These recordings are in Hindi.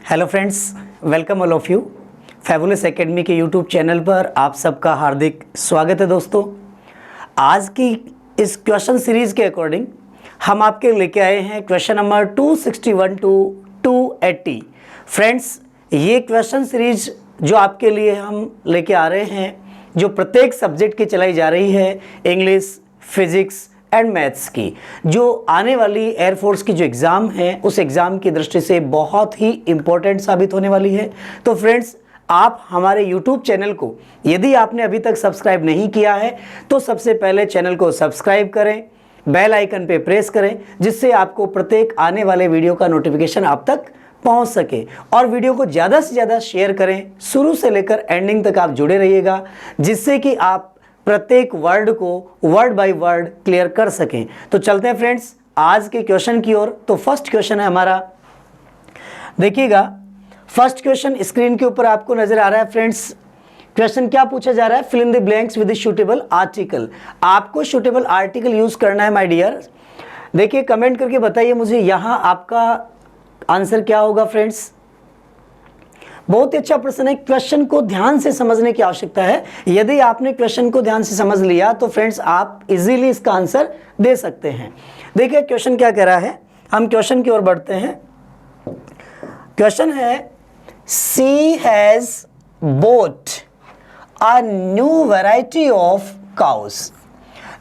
Hello friends, welcome all of you. Fabulous academy के यूट्यूब चैनल पर आप सबका हार्दिक स्वागत है। दोस्तों, आज की इस क्वेश्चन सीरीज़ के अकॉर्डिंग हम आपके लेके आए हैं क्वेश्चन नंबर 261 टू 280। फ्रेंड्स, ये क्वेश्चन सीरीज जो आपके लिए हम लेके आ रहे हैं, जो प्रत्येक सब्जेक्ट की चलाई जा रही है, इंग्लिश, फिजिक्स एंड मैथ्स की, जो आने वाली एयरफोर्स की जो एग्ज़ाम है उस एग्ज़ाम की दृष्टि से बहुत ही इम्पोर्टेंट साबित होने वाली है। तो फ्रेंड्स, आप हमारे यूट्यूब चैनल को यदि आपने अभी तक सब्सक्राइब नहीं किया है तो सबसे पहले चैनल को सब्सक्राइब करें, बेल आइकन पे प्रेस करें, जिससे आपको प्रत्येक आने वाले वीडियो का नोटिफिकेशन आप तक पहुंच सके। और वीडियो को ज़्यादा से ज़्यादा शेयर करें, शुरू से लेकर एंडिंग तक आप जुड़े रहिएगा, जिससे कि आप प्रत्येक वर्ड को वर्ड बाय वर्ड क्लियर कर सकें। तो चलते हैं फ्रेंड्स आज के क्वेश्चन की ओर। तो फर्स्ट क्वेश्चन है हमारा, देखिएगा फर्स्ट क्वेश्चन स्क्रीन के ऊपर आपको नजर आ रहा है। फ्रेंड्स, क्वेश्चन क्या पूछा जा रहा है? Fill in the blanks with suitable article. आपको सूटेबल आर्टिकल यूज करना है माय डियर। देखिए, कमेंट करके बताइए मुझे यहाँ आपका आंसर क्या होगा। फ्रेंड्स, बहुत ही अच्छा प्रश्न है। क्वेश्चन को ध्यान से समझने की आवश्यकता है। यदि आपने क्वेश्चन को ध्यान से समझ लिया तो फ्रेंड्स आप इजीली इसका आंसर दे सकते हैं। देखिए क्वेश्चन क्या कह रहा है, हम क्वेश्चन की ओर बढ़ते हैं। क्वेश्चन है, she has bought a new variety of cows.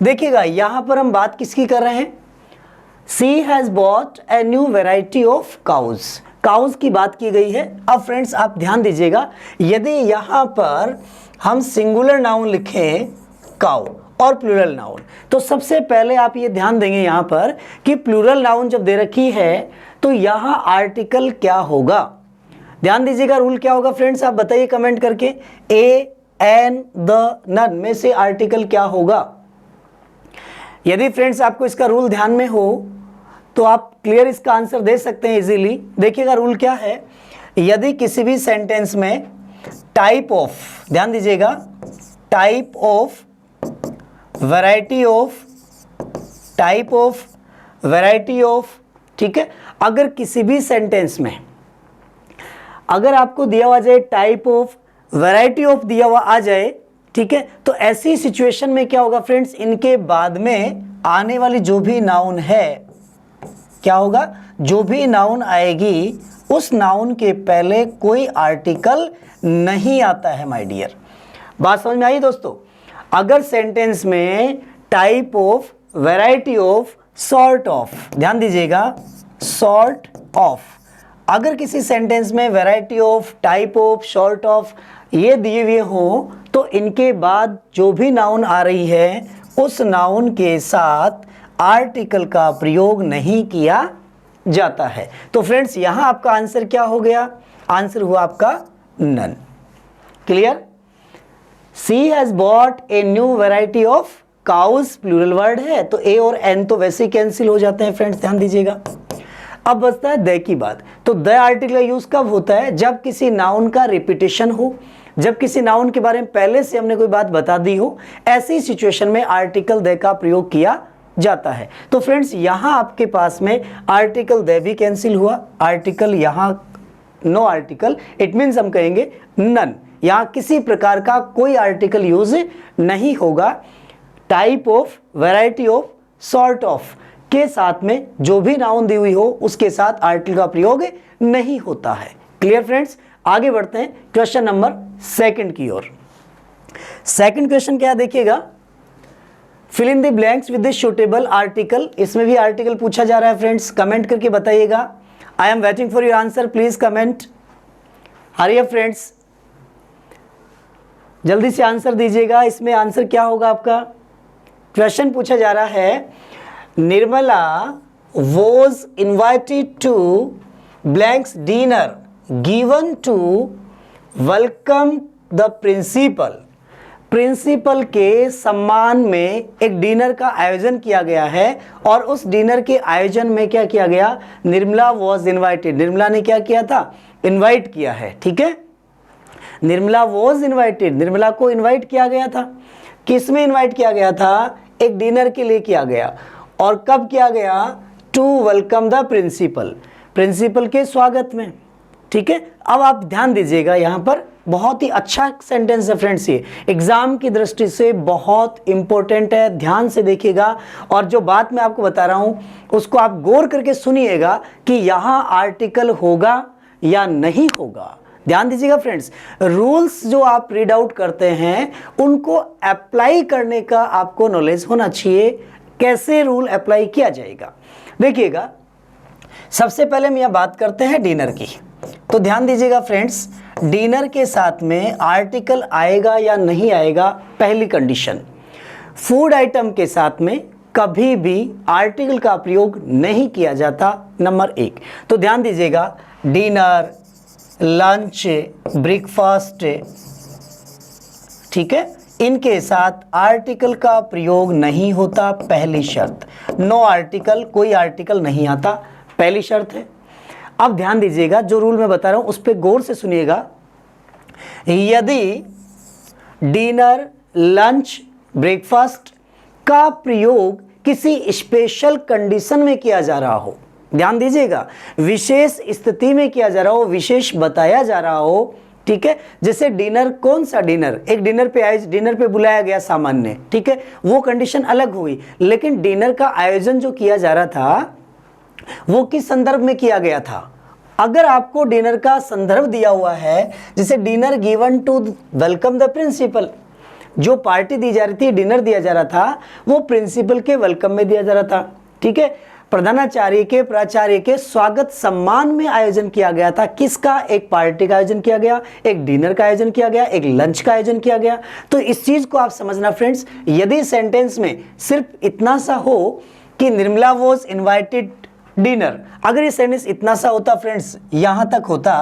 देखिएगा यहां पर हम बात किसकी कर रहे हैं? She has bought a new variety of cows. Cows की बात की गई है। अब फ्रेंड्स आप ध्यान दीजिएगा, यदि यहां पर हम सिंगुलर नाउन लिखें काउ और प्लूरल नाउन, तो सबसे पहले आप ये ध्यान देंगे यहां पर कि प्लूरल नाउन जब दे रखी है तो यहां आर्टिकल क्या होगा। ध्यान दीजिएगा, रूल क्या होगा फ्रेंड्स, आप बताइए कमेंट करके। ए, एन, द, नन में से आर्टिकल क्या होगा? यदि फ्रेंड्स आपको इसका रूल ध्यान में हो तो आप क्लियर इसका आंसर दे सकते हैं इजीली। देखिएगा रूल क्या है, यदि किसी भी सेंटेंस में टाइप ऑफ, ध्यान दीजिएगा, type of, variety of, type of, variety of, ठीक है, अगर किसी भी सेंटेंस में अगर आपको दिया हुआ जाए टाइप ऑफ, वैरायटी ऑफ दिया हुआ आ जाए, ठीक है, तो ऐसी सिचुएशन में क्या होगा फ्रेंड्स, इनके बाद में आने वाली जो भी नाउन है, क्या होगा, जो भी नाउन आएगी उस नाउन के पहले कोई आर्टिकल नहीं आता है माय डियर। बात समझ में आई दोस्तों? अगर सेंटेंस में type of, variety of, sort of, ध्यान दीजिएगा, सॉर्ट ऑफ, अगर किसी सेंटेंस में variety of, type of, sort of ये दिए हुए हो तो इनके बाद जो भी नाउन आ रही है उस नाउन के साथ आर्टिकल का प्रयोग नहीं किया जाता है। तो फ्रेंड्स यहां आपका आंसर क्या हो गया? आंसर हुआ आपका none. Clear? She has bought a new variety of cows, plural word है तो ए और एन तो वैसे ही कैंसिल हो जाते हैं फ्रेंड्स, ध्यान दीजिएगा। अब बचता है द की बात। तो द आर्टिकल यूज कब होता है? जब किसी नाउन का रिपीटिशन हो, जब किसी नाउन के बारे में पहले से हमने कोई बात बता दी हो, ऐसी सिचुएशन में आर्टिकल द का प्रयोग किया जाता है। तो फ्रेंड्स यहां आपके पास में आर्टिकल दे भी कैंसिल हुआ, आर्टिकल यहां नो आर्टिकल, इट मीन्स हम कहेंगे नन, यहां किसी प्रकार का कोई आर्टिकल यूज नहीं होगा। Type of, variety of, sort of के साथ में जो भी नाउन दी हुई हो उसके साथ आर्टिकल का प्रयोग नहीं होता है। Clear friends? आगे बढ़ते हैं क्वेश्चन नंबर सेकंड की ओर। सेकंड क्वेश्चन क्या देखिएगा, fill in the blanks with the suitable article. इसमें भी आर्टिकल पूछा जा रहा है फ्रेंड्स, कमेंट करके बताइएगा। I am waiting for your answer, please comment. Hurry up friends, जल्दी से आंसर दीजिएगा। इसमें आंसर क्या होगा आपका? क्वेश्चन पूछा जा रहा है, Nirmala was invited to blanks dinner given to welcome the principal. Principal के सम्मान में एक डिनर का आयोजन किया गया है और उस डिनर के आयोजन में क्या किया गया? निर्मला वॉज इनवाइटेड, निर्मला ने क्या किया था? इनवाइट किया है, ठीक है। निर्मला वॉज इनवाइटेड, निर्मला को इनवाइट किया गया था। किस में इनवाइट किया गया था? एक डिनर के लिए किया गया। और कब किया गया? To welcome the principal, principal के स्वागत में, ठीक है, अब आप ध्यान दीजिएगा, यहाँ पर बहुत ही अच्छा सेंटेंस है फ्रेंड्स, ये एग्जाम की दृष्टि से बहुत इंपॉर्टेंट है, ध्यान से देखिएगा और जो बात मैं आपको बता रहा हूं उसको आप गौर करके सुनिएगा कि यहाँ आर्टिकल होगा या नहीं होगा। ध्यान दीजिएगा फ्रेंड्स, रूल्स जो आप रीड आउट करते हैं उनको अप्लाई करने का आपको नॉलेज होना चाहिए, कैसे रूल अप्लाई किया जाएगा। देखिएगा, सबसे पहले हम यह बात करते हैं डिनर की। तो ध्यान दीजिएगा फ्रेंड्स, डिनर के साथ में आर्टिकल आएगा या नहीं आएगा, पहली कंडीशन। फूड आइटम के साथ में कभी भी आर्टिकल का प्रयोग नहीं किया जाता, नंबर 1। तो ध्यान दीजिएगा, डिनर, लंच, ब्रेकफास्ट, ठीक है, इनके साथ आर्टिकल का प्रयोग नहीं होता, पहली शर्त। नो आर्टिकल, कोई आर्टिकल नहीं आता, पहली शर्त है। अब ध्यान दीजिएगा, जो रूल मैं बता रहा हूं उस पर गौर से सुनिएगा। यदि डिनर, लंच, ब्रेकफास्ट का प्रयोग किसी स्पेशल कंडीशन में किया जा रहा हो, ध्यान दीजिएगा, विशेष स्थिति में किया जा रहा हो, विशेष बताया जा रहा हो, ठीक है, जैसे डिनर, कौन सा डिनर, एक डिनर पे आए, डिनर पे बुलाया गया सामान्य, ठीक है, वो कंडीशन अलग हुई, लेकिन डिनर का आयोजन जो किया जा रहा था वो किस संदर्भ में किया गया था। अगर आपको डिनर का संदर्भ दिया हुआ है, जैसे dinner given to welcome the principal, जो पार्टी दी जा रही थी, डिनर दिया जा रहा था, वो प्रिंसिपल के वेलकम में दिया जा रहा था, ठीक है, प्रधानाचार्य के, प्राचार्य के स्वागत सम्मान में आयोजन किया गया था। किसका? एक पार्टी का आयोजन किया गया, एक डिनर का आयोजन किया गया, एक लंच का आयोजन किया गया। तो इस चीज को आप समझना फ्रेंड्स, यदि सेंटेंस में सिर्फ इतना सा हो कि निर्मला वॉज इन्वाइटेड डिनर, अगर ये सेंटेंस इतना सा होता फ्रेंड्स, यहां तक होता,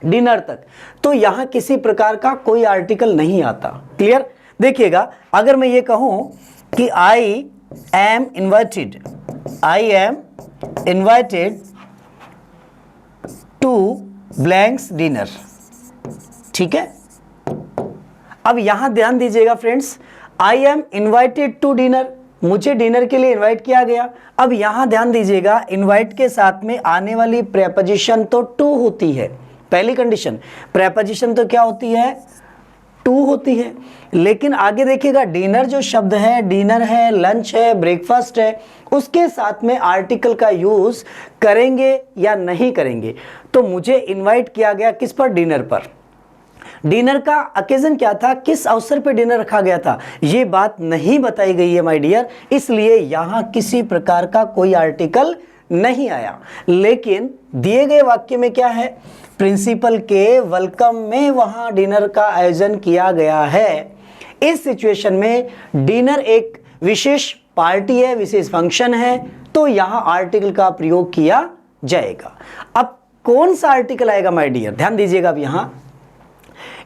डिनर तक, तो यहां किसी प्रकार का कोई आर्टिकल नहीं आता। क्लियर? देखिएगा, अगर मैं ये कहूं कि I am invited to blanks dinner, ठीक है। अब यहां ध्यान दीजिएगा friends, I am invited to dinner, मुझे डिनर के लिए इनवाइट किया गया। अब यहां ध्यान दीजिएगा, इनवाइट के साथ में आने वाली प्रेपोजिशन तो टू होती है, पहली कंडीशन। प्रेपोजिशन तो क्या होती है? टू होती है। लेकिन आगे देखिएगा, डिनर जो शब्द है, डिनर है, लंच है, ब्रेकफास्ट है, उसके साथ में आर्टिकल का यूज करेंगे या नहीं करेंगे। तो मुझे इनवाइट किया गया किस पर? डिनर पर। डिनर का ओकेजन क्या था, किस अवसर पे डिनर रखा गया था, ये बात नहीं बताई गई है माय डियर, इसलिए यहां किसी प्रकार का कोई आर्टिकल नहीं आया। लेकिन दिए गए वाक्य में क्या है? प्रिंसिपल के वेलकम में वहां डिनर का आयोजन किया गया है। इस सिचुएशन में डिनर एक विशेष पार्टी है, विशेष फंक्शन है, तो यहां आर्टिकल का प्रयोग किया जाएगा। अब कौन सा आर्टिकल आएगा माय डियर? ध्यान दीजिएगा, अब यहां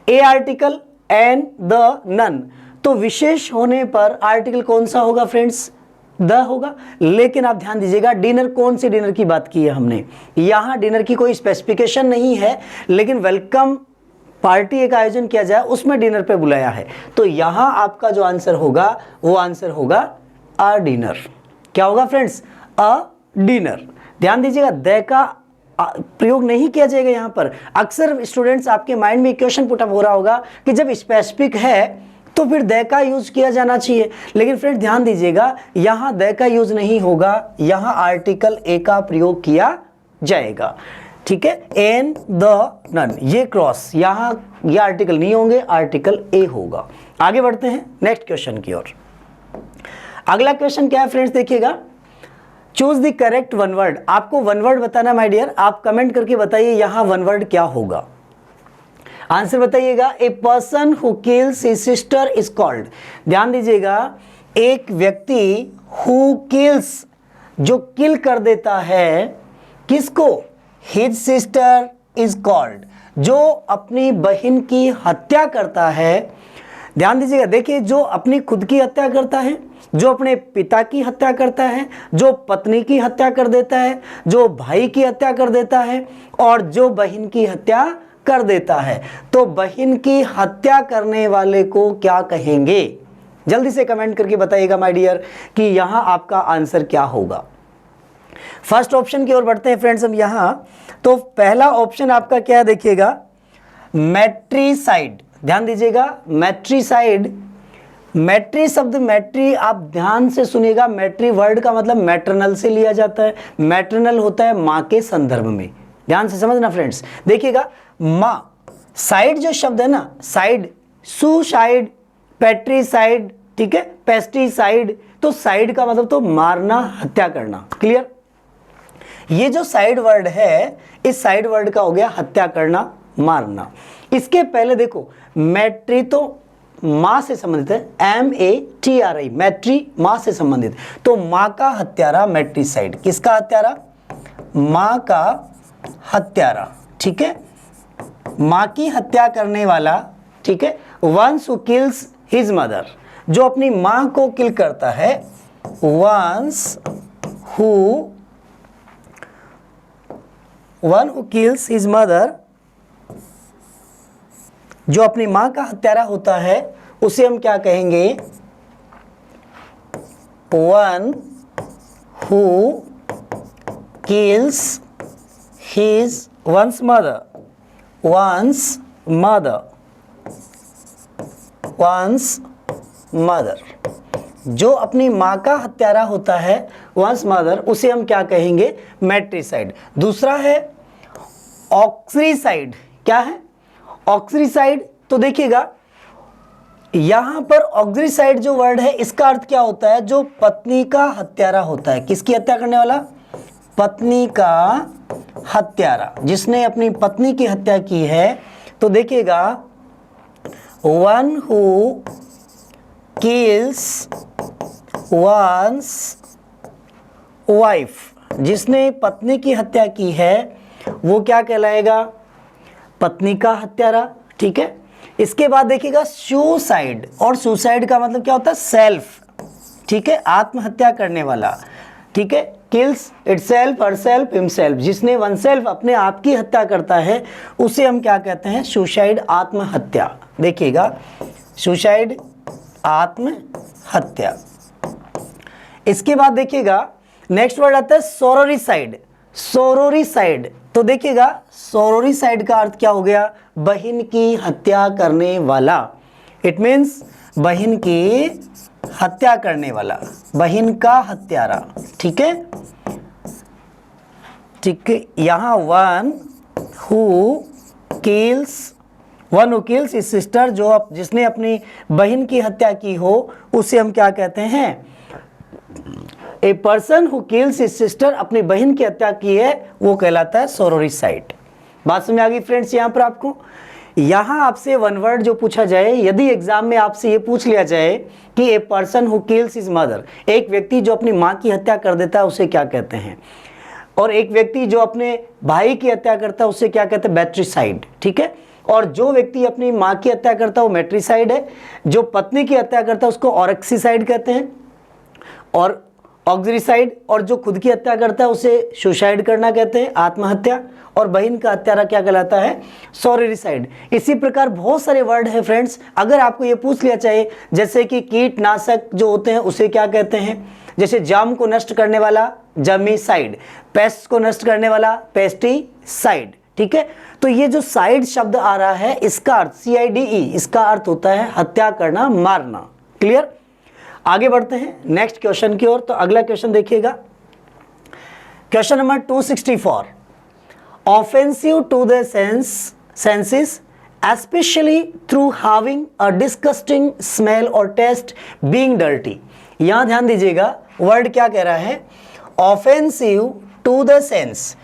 ए आर्टिकल एंड द नन, तो विशेष होने पर आर्टिकल कौन सा होगा फ्रेंड्स? द होगा। लेकिन आप ध्यान दीजिएगा, डिनर, कौन सी डिनर की बात की है हमने? यहां डिनर की कोई स्पेसिफिकेशन नहीं है, लेकिन वेलकम पार्टी एक आयोजन किया जाए, उसमें डिनर पे बुलाया है। तो यहां आपका जो आंसर होगा वो आंसर होगा अ डिनर। क्या होगा फ्रेंड्स? A dinner. ध्यान दीजिएगा, द का प्रयोग नहीं किया जाएगा यहां पर। अक्सर स्टूडेंट्स, आपके माइंड में क्वेश्चन पुट अप हो रहा होगा कि जब स्पेसिफिक है तो फिर द का यूज किया जाना चाहिए, लेकिन फ्रेंड ध्यान दीजिएगा, यहां द का यूज नहीं होगा, यहां आर्टिकल ए का प्रयोग किया जाएगा, ठीक है। एन, द, नन, ये क्रॉस, यहां ये आर्टिकल नहीं होंगे, आर्टिकल ए होगा। आगे बढ़ते हैं नेक्स्ट क्वेश्चन की ओर। अगला क्वेश्चन क्या है फ्रेंड्स? देखिएगा, choose the correct one word. आपको वन वर्ड बताना माय डियर, आप कमेंट करके बताइए यहां वन वर्ड क्या होगा। आंसर बताइएगा। A person who kills his sister is called. ध्यान दीजिएगा, एक व्यक्ति हु किल्स, जो किल कर देता है, किसको? हिज सिस्टर इज कॉल्ड, जो अपनी बहन की हत्या करता है। ध्यान दीजिएगा, देखिए, जो अपनी खुद की हत्या करता है, जो अपने पिता की हत्या करता है, जो पत्नी की हत्या कर देता है, जो भाई की हत्या कर देता है, और जो बहन की हत्या कर देता है, तो बहन की हत्या करने वाले को क्या कहेंगे? जल्दी से कमेंट करके बताइएगा माय डियर कि यहां आपका आंसर क्या होगा। फर्स्ट ऑप्शन की ओर बढ़ते हैं फ्रेंड्स हम यहाँ। तो पहला ऑप्शन आपका क्या है देखिएगा, मैट्रीसाइड। ध्यान दीजिएगा, मैट्रीसाइड। मैट्री शब्द, मैट्री आप ध्यान से सुनिएगा, मैट्री वर्ड का मतलब मैटरनल से लिया जाता है। मैटरनल होता है माँ के संदर्भ में, ध्यान से समझना फ्रेंड्स। देखिएगा माँ, साइड जो शब्द है ना, साइड, सुसाइड, पेट्रीसाइड, ठीक है, पेस्टिसाइड, तो साइड का मतलब तो मारना, हत्या करना। क्लियर? ये जो साइड वर्ड है, इस साइड वर्ड का हो गया हत्या करना, मारना। इसके पहले देखो, मैट्री तो माँ से संबंधित है, MATRI, मैट्री माँ से संबंधित, तो माँ का हत्यारा मैट्रीसाइड। किसका हत्यारा? माँ का हत्यारा, ठीक है, माँ की हत्या करने वाला, ठीक है। One's who kills his mother, जो अपनी माँ को किल करता है, one's one who kills his mother, जो अपनी माँ का हत्यारा होता है, उसे हम क्या कहेंगे? One who kills his one's mother, one's mother, जो अपनी माँ का हत्यारा होता है, वंस मदर, उसे हम क्या कहेंगे? मैट्रीसाइड। दूसरा है ऑक्सीसाइड। क्या है? ऑक्सीसाइड। तो देखिएगा यहां पर ऑक्सीसाइड जो वर्ड है, इसका अर्थ क्या होता है? जो पत्नी का हत्यारा होता है। किसकी हत्या करने वाला? पत्नी का हत्यारा, जिसने अपनी पत्नी की हत्या की है। तो देखिएगा one who kills one's wife, जिसने पत्नी की हत्या की है, वो क्या कहलाएगा? पत्नी का हत्यारा, ठीक है। इसके बाद देखिएगा सुसाइड, और सुसाइड का मतलब क्या होता है? सेल्फ, ठीक है, आत्महत्या करने वाला, ठीक है। किल्स इटसेल्फ, हरसेल्फ, हिमसेल्फ, जिसने वनसेल्फ, अपने आप की हत्या करता है, उसे हम क्या कहते हैं? सुसाइड, आत्महत्या। देखिएगा सुसाइड, आत्महत्या। इसके बाद देखिएगा नेक्स्ट वर्ड आता है सोरोरिसाइड। सोरोरिसाइड, तो देखिएगा सोरोरिसाइड का अर्थ क्या हो गया? बहन की हत्या करने वाला। इट मीन्स बहन की हत्या करने वाला, बहन का हत्यारा, ठीक है, ठीक है। यहां वन हु किल्स इस सिस्टर, जो जिसने अपनी बहन की हत्या की हो, उसे हम क्या कहते हैं? A person who kills his sister, अपनी बहन की हत्या की है, वो कहलाता है सोरोरिसाइड। बात समझ आ गई फ्रेंड्स? यहां पर आपको, यहां आपसे वन वर्ड जो पूछा जाए, यदि एग्जाम में आपसे ये पूछ लिया जाए कि a person who kills his mother, एक व्यक्ति जो अपनी मां की हत्या कर देता है, उसे क्या कहते हैं? और एक व्यक्ति जो अपने भाई की हत्या करता है, उसे क्या कहते हैं? मैट्रीसाइड, ठीक है। और जो व्यक्ति अपनी मां की हत्या करता है, वो मैट्रीसाइड है। जो पत्नी की हत्या करता है, उसको ऑरेक्सीसाइड कहते हैं, और ऑक्सीसाइड। और जो खुद की हत्या करता है, उसे सुसाइड करना कहते हैं, आत्महत्या। और बहन का हत्यारा क्या कहलाता है? सोरोरिसाइड। इसी प्रकार बहुत सारे वर्ड है फ्रेंड्स। अगर आपको ये पूछ लिया चाहिए, जैसे कि कीटनाशक जो होते हैं, उसे क्या कहते हैं? जैसे जाम को नष्ट करने वाला जर्मिसाइड, पेस्ट को नष्ट करने वाला पेस्टिसाइड, ठीक है। तो ये जो साइड शब्द आ रहा है, इसका अर्थ CIDE, इसका अर्थ होता है हत्या करना, मारना। क्लियर? आगे बढ़ते हैं नेक्स्ट क्वेश्चन की ओर। तो अगला क्वेश्चन देखिएगा, question number 264। Offensive to the senses especially through having a disgusting smell or taste, being dirty। यहां ध्यान दीजिएगा, वर्ड क्या कह रहा है? ऑफेंसिव टू द सेंस,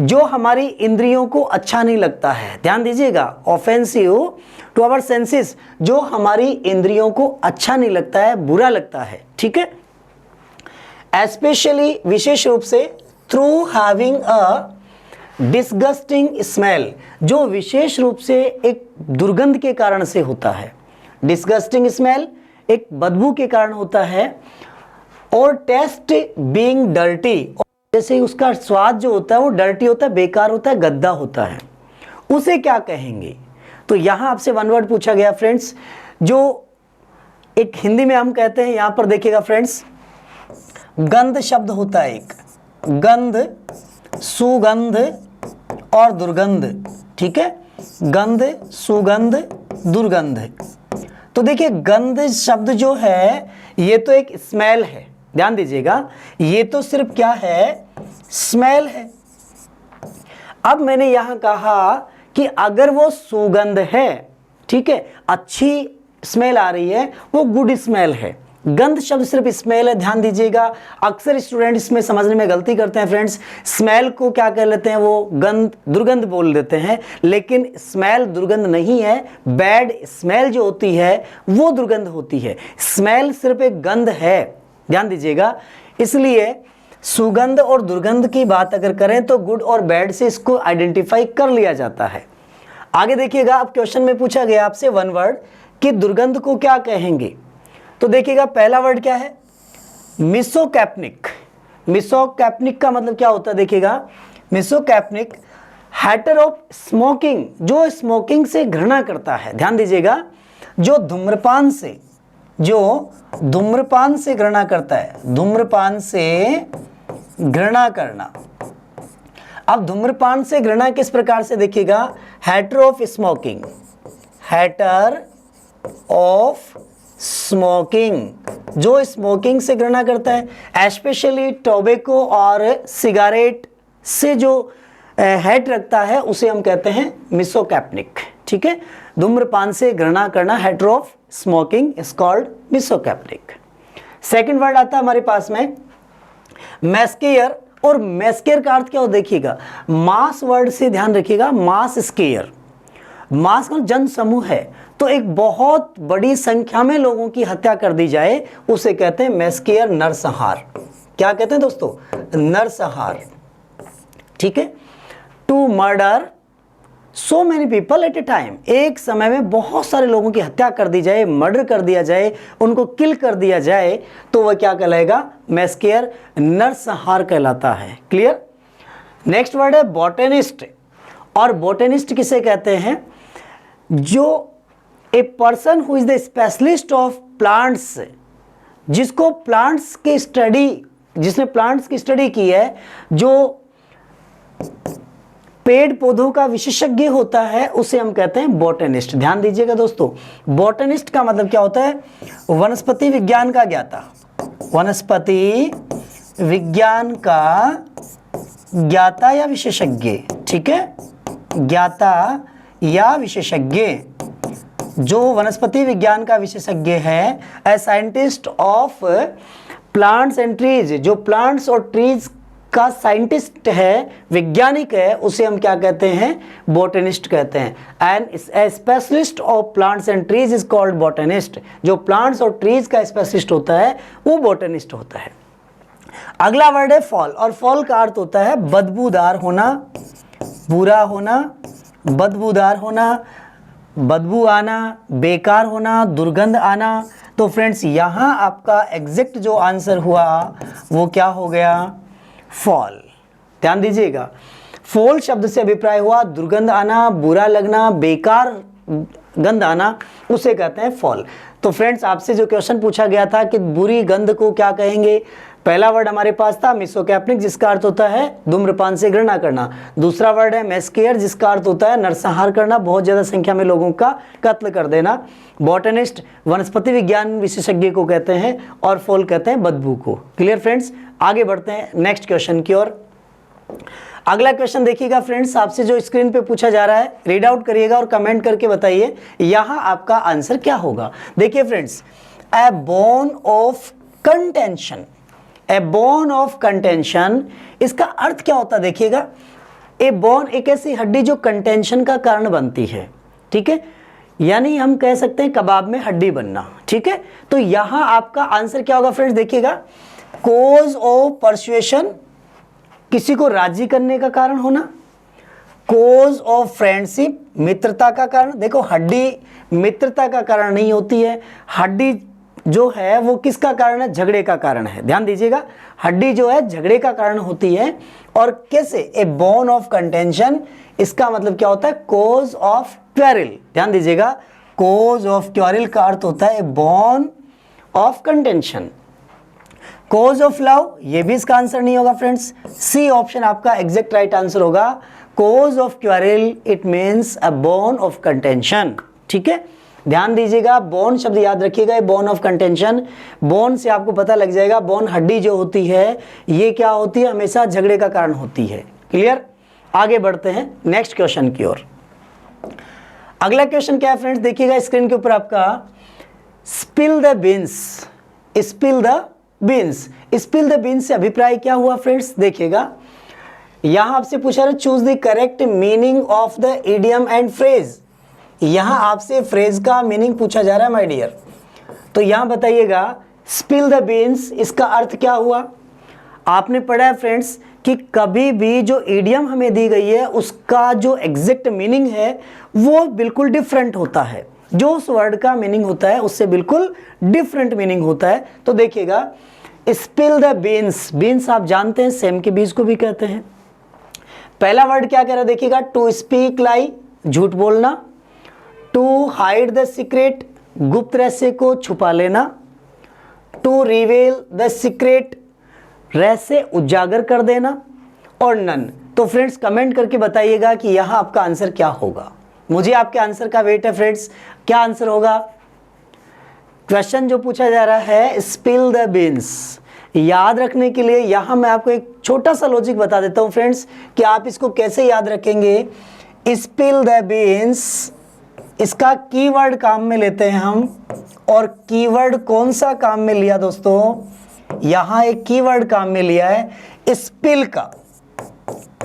जो हमारी इंद्रियों को अच्छा नहीं लगता है। ध्यान दीजिएगा, ऑफेंसिव टू आवर सेंसेस, जो हमारी इंद्रियों को अच्छा नहीं लगता है, बुरा लगता है, ठीक है। एस्पेशली, विशेष रूप से, through having a disgusting smell, जो विशेष रूप से एक दुर्गंध के कारण से होता है। डिस्गस्टिंग स्मेल एक बदबू के कारण होता है। और टेस्ट बीइंग डर्टी, जैसे उसका स्वाद जो होता है वो डर्टी होता है, बेकार होता है, गंदा होता है, उसे क्या कहेंगे? तो यहां आपसे वन वर्ड पूछा गया फ्रेंड्स, जो एक हिंदी में हम कहते हैं, यहां पर देखिएगा फ्रेंड्स, गंध शब्द होता है एक, गंध, सुगंध और दुर्गंध। ठीक है, गंध, सुगंध, दुर्गंध। तो देखिए गंध शब्द जो है ये तो एक स्मेल है, ध्यान दीजिएगा, ये तो सिर्फ क्या है, स्मेल है। अब मैंने यहां कहा कि अगर वो सुगंध है, ठीक है, अच्छी स्मेल आ रही है, वो गुड स्मेल है। गंध शब्द सिर्फ स्मेल है, ध्यान दीजिएगा। अक्सर स्टूडेंट इसमें समझने में गलती करते हैं फ्रेंड्स, स्मेल को क्या कर लेते हैं, वो गंध, दुर्गंध बोल देते हैं, लेकिन स्मेल दुर्गंध नहीं है। बैड स्मेल जो होती है वो दुर्गंध होती है, स्मेल सिर्फ एक गंध है, ध्यान दीजिएगा। इसलिए सुगंध और दुर्गंध की बात अगर करें तो गुड और बैड से इसको आइडेंटिफाई कर लिया जाता है। आगे देखिएगा, अब क्वेश्चन में पूछा गया आपसे वन वर्ड कि दुर्गंध को क्या कहेंगे। तो देखिएगा पहला वर्ड क्या है, मिसोकैप्निक। मिसोकैप्निक का मतलब क्या होता है, देखिएगा मिसोकैप्निक हैटर ऑफ स्मोकिंग, जो स्मोकिंग से घृणा करता है, ध्यान दीजिएगा, जो धूम्रपान से घृणा करता है, धूम्रपान से घृणा करना। अब धूम्रपान से घृणा किस प्रकार से, देखिएगा, Hatter of smoking, Hatter of smoking, जो स्मोकिंग से घृणा करता है, स्पेशली टोबैको और सिगारेट से जो हैट रखता है उसे हम कहते हैं मिसोकैप्निक। ठीक है, धूम्रपान से घृणा करना, hater of smoking is called misocapnic. Second word आता है हमारे पास में मैस्केयर, और मैस्केयर का अर्थ क्या हो, देखिएगा मास वर्ड से ध्यान रखिएगा, मास स्केयर, मास का जन समूह है, तो एक बहुत बड़ी संख्या में लोगों की हत्या कर दी जाए उसे कहते हैं मैस्केयर, नरसंहार। क्या कहते हैं दोस्तों, नरसंहार। ठीक है, to murder so many people at a time, एक समय में बहुत सारे लोगों की हत्या कर दी जाए, मर्डर कर दिया जाए, उनको किल कर दिया जाए, तो वह क्या कहलाएगा, मैस्केयर, नरसंहार कहलाता है। क्लियर। नेक्स्ट वर्ड है बॉटेनिस्ट, और बॉटेनिस्ट किसे कहते हैं, जो a person who is the specialist of plants, जिसको प्लांट्स की स्टडी, जिसने प्लांट्स की स्टडी की है, जो पेड़ पौधों का विशेषज्ञ होता है, उसे हम कहते हैं बॉटेनिस्ट। ध्यान दीजिएगा दोस्तों, बॉटेनिस्ट का मतलब क्या होता है, वनस्पति विज्ञान का ज्ञाता, वनस्पति विज्ञान का ज्ञाता या विशेषज्ञ। ठीक है, ज्ञाता या विशेषज्ञ, जो वनस्पति विज्ञान का विशेषज्ञ है, a scientist of plants and trees, जो प्लांट्स और ट्रीज का साइंटिस्ट है, वैज्ञानिक है, उसे हम क्या कहते हैं, बॉटेनिस्ट कहते हैं। And a specialist of plants and trees is called botanist, जो प्लांट्स और ट्रीज का स्पेशलिस्ट होता है वो बॉटेनिस्ट होता है। अगला वर्ड है फॉल, और फॉल का अर्थ होता है बदबूदार होना, बुरा होना, बदबूदार होना, बदबू आना, बेकार होना, दुर्गंध आना। तो फ्रेंड्स यहाँ आपका एग्जैक्ट जो आंसर हुआ वो क्या हो गया, फॉल। ध्यान दीजिएगा, फॉल शब्द से अभिप्राय हुआ दुर्गंध आना, बुरा लगना, बेकार गंध आना, उसे कहते हैं फॉल। तो फ्रेंड्स आपसे जो क्वेश्चन पूछा गया था कि बुरी गंध को क्या कहेंगे, पहला वर्ड हमारे पास था मिसोकैप्निक, जिसका अर्थ होता है धूम्रपान से घृणा करना। दूसरा वर्ड है मैस्केयर, जिसका अर्थ होता है नरसंहार करना, बहुत ज्यादा संख्या में लोगों का कत्ल कर देना। बॉटनिस्ट वनस्पति विज्ञान विशेषज्ञ को कहते हैं, और फॉल कहते हैं बदबू को। क्लियर फ्रेंड्स, आगे बढ़ते हैं नेक्स्ट क्वेश्चन की ओर। अगला क्वेश्चन देखिएगा फ्रेंड्स, आपसे जो स्क्रीन पे पूछा जा रहा है, रीड आउट करिएगा और कमेंट करके बताइए यहां आपका आंसर क्या होगा। देखिए friends, A bone of contention, A bone of contention, इसका अर्थ क्या होता है देखिएगा। ए बोन एक ऐसी हड्डी जो कंटेंशन का कारण बनती है, ठीक है, यानी हम कह सकते हैं कबाब में हड्डी बनना। ठीक है, तो यहां आपका आंसर क्या होगा फ्रेंड्स, देखिएगा, कोज ऑफ परसुएशन, किसी को राजी करने का कारण होना, कोज ऑफ फ्रेंडशिप, मित्रता का कारण। देखो हड्डी मित्रता का कारण नहीं होती है, हड्डी जो है वो किसका कारण है, झगड़े का कारण है। ध्यान दीजिएगा, हड्डी जो है झगड़े का कारण होती है। और कैसे, ए बोन ऑफ कंटेंशन, इसका मतलब क्या होता है, कोज ऑफ क्वेरल। ध्यान दीजिएगा, कोज ऑफ क्वेरल का अर्थ होता है bone of contention. Cause of love, ये भी इसका आंसर नहीं होगा फ्रेंड्स। सी ऑप्शन आपका एग्जैक्ट राइट आंसर होगा। Cause of quarrel it means a bone of contention. ठीक है, ध्यान दीजिएगा, बोन शब्द याद रखिएगा, बोन ऑफ कंटेंशन। बोन से आपको पता लग जाएगा, बोन हड्डी जो होती है ये क्या होती है, हमेशा झगड़े का कारण होती है। क्लियर, आगे बढ़ते हैं नेक्स्ट क्वेश्चन की ओर। अगला क्वेश्चन क्या है फ्रेंड्स, देखिएगा स्क्रीन के ऊपर आपका, spill the beans. Spill the beans, spill the beans से अभिप्राय क्या हुआ फ्रेंड्स, देखिएगा यहां आपसे पूछा रहा choose the correct meaning of the idiom and phrase. यहां आपसे फ्रेज का मीनिंग पूछा जा रहा है माय डियर। तो यहां बताइएगा स्पिल द बीन्स, इसका अर्थ क्या हुआ। आपने पढ़ा है फ्रेंड्स कि कभी भी जो इडियम हमें दी गई है उसका जो एग्जैक्ट मीनिंग है वो बिल्कुल डिफरेंट होता है, जो उस वर्ड का मीनिंग होता है उससे बिल्कुल डिफरेंट मीनिंग होता है। तो देखिएगा स्पिल द बीन्स, बीन्स आप जानते हैं सेम के बीज को भी कहते हैं। पहला वर्ड क्या कह रहा है देखिएगा, टू स्पीक लाई, झूठ बोलना। टू हाइड द सीक्रेट, गुप्त रहस्य को छुपा लेना। टू रिवेल द सीक्रेट, रहस्य उजागर कर देना। और नन। तो फ्रेंड्स कमेंट करके बताइएगा कि यहां आपका आंसर क्या होगा। मुझे आपके आंसर का वेट है फ्रेंड्स, क्या आंसर होगा। क्वेश्चन जो पूछा जा रहा है स्पिल द बीन्स, याद रखने के लिए यहां मैं आपको एक छोटा सा लॉजिक बता देता हूं फ्रेंड्स कि आप इसको कैसे याद रखेंगे। स्पिल द बीन्स, इसका कीवर्ड काम में लेते हैं हम, और कीवर्ड कौन सा काम में लिया दोस्तों, यहां एक कीवर्ड काम में लिया है स्पिल का।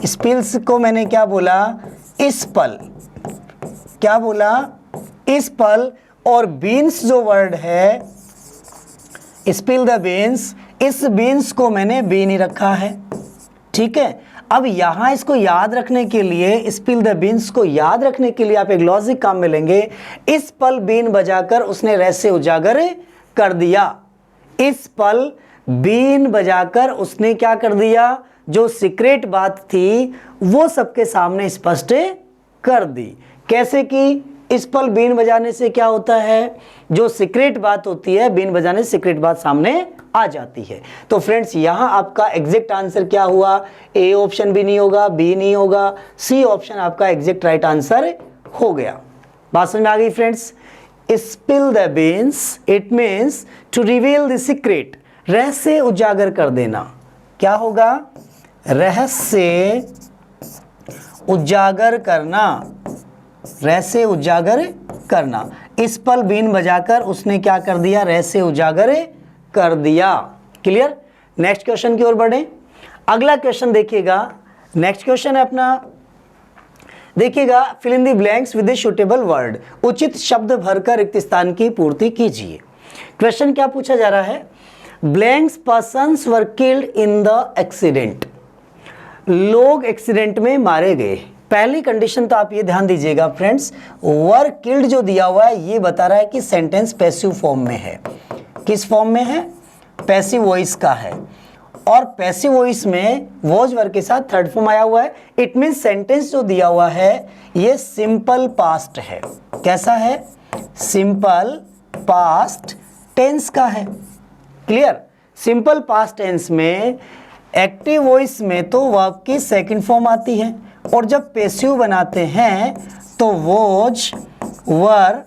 स्पिल्स को मैंने क्या बोला, इस पल, क्या बोला, इस पल। और बीन्स जो वर्ड है स्पिल द बीन्स, इस बीन्स को मैंने बी नहीं रखा है। ठीक है, अब यहां इसको याद रखने के लिए, स्पिल द बीन्स को याद रखने के लिए आप एक लॉजिक काम में लेंगे। इस पल बीन बजाकर उसने रहस्य उजागर कर दिया। इस पल बीन बजाकर उसने क्या कर दिया, जो सीक्रेट बात थी वो सबके सामने स्पष्ट कर दी। कैसे कि इस पल बीन बजाने से क्या होता है, जो सीक्रेट बात होती है बीन बजाने से सीक्रेट बात सामने आ जाती है। तो फ्रेंड्स यहां आपका एग्जैक्ट आंसर क्या हुआ, ए ऑप्शन भी नहीं होगा, बी नहीं होगा, सी ऑप्शन आपका एग्जैक्ट राइट आंसर हो गया। बात समझ में आ गई friends. Spill the beans it means to reveal the secret, रहस्य उजागर कर देना। क्या होगा, रहस्य उजागर करना, रहस्य उजागर करना। इस पल बीन बजाकर उसने क्या कर दिया, रहस्य उजागर कर दिया। क्लियर, नेक्स्ट क्वेश्चन की ओर बढ़े। अगला क्वेश्चन देखिएगा, नेक्स्ट क्वेश्चन है अपना, देखिएगा fill in the blanks with the suitable word, उचित शब्द भरकर रिक्त स्थान की पूर्ति कीजिए। क्वेश्चन क्या पूछा जा रहा है, blanks persons were killed in the accident, लोग एक्सीडेंट में मारे गए। पहली कंडीशन तो आप ये ध्यान दीजिएगा फ्रेंड्स, वर किल्ड जो दिया हुआ है ये बता रहा है कि सेंटेंस पैसिव फॉर्म में है। किस फॉर्म में है, पैसिव वॉइस का है, और पैसिव वॉइस में वॉज वर्ब के साथ थर्ड फॉर्म आया हुआ है। इट मीन सेंटेंस जो दिया हुआ है ये सिंपल पास्ट है। कैसा है, सिंपल पास्ट टेंस का है। क्लियर, सिंपल पास्ट टेंस में एक्टिव वॉइस में तो वर्ब की सेकंड फॉर्म आती है, और जब पैसिव बनाते हैं तो वॉज वर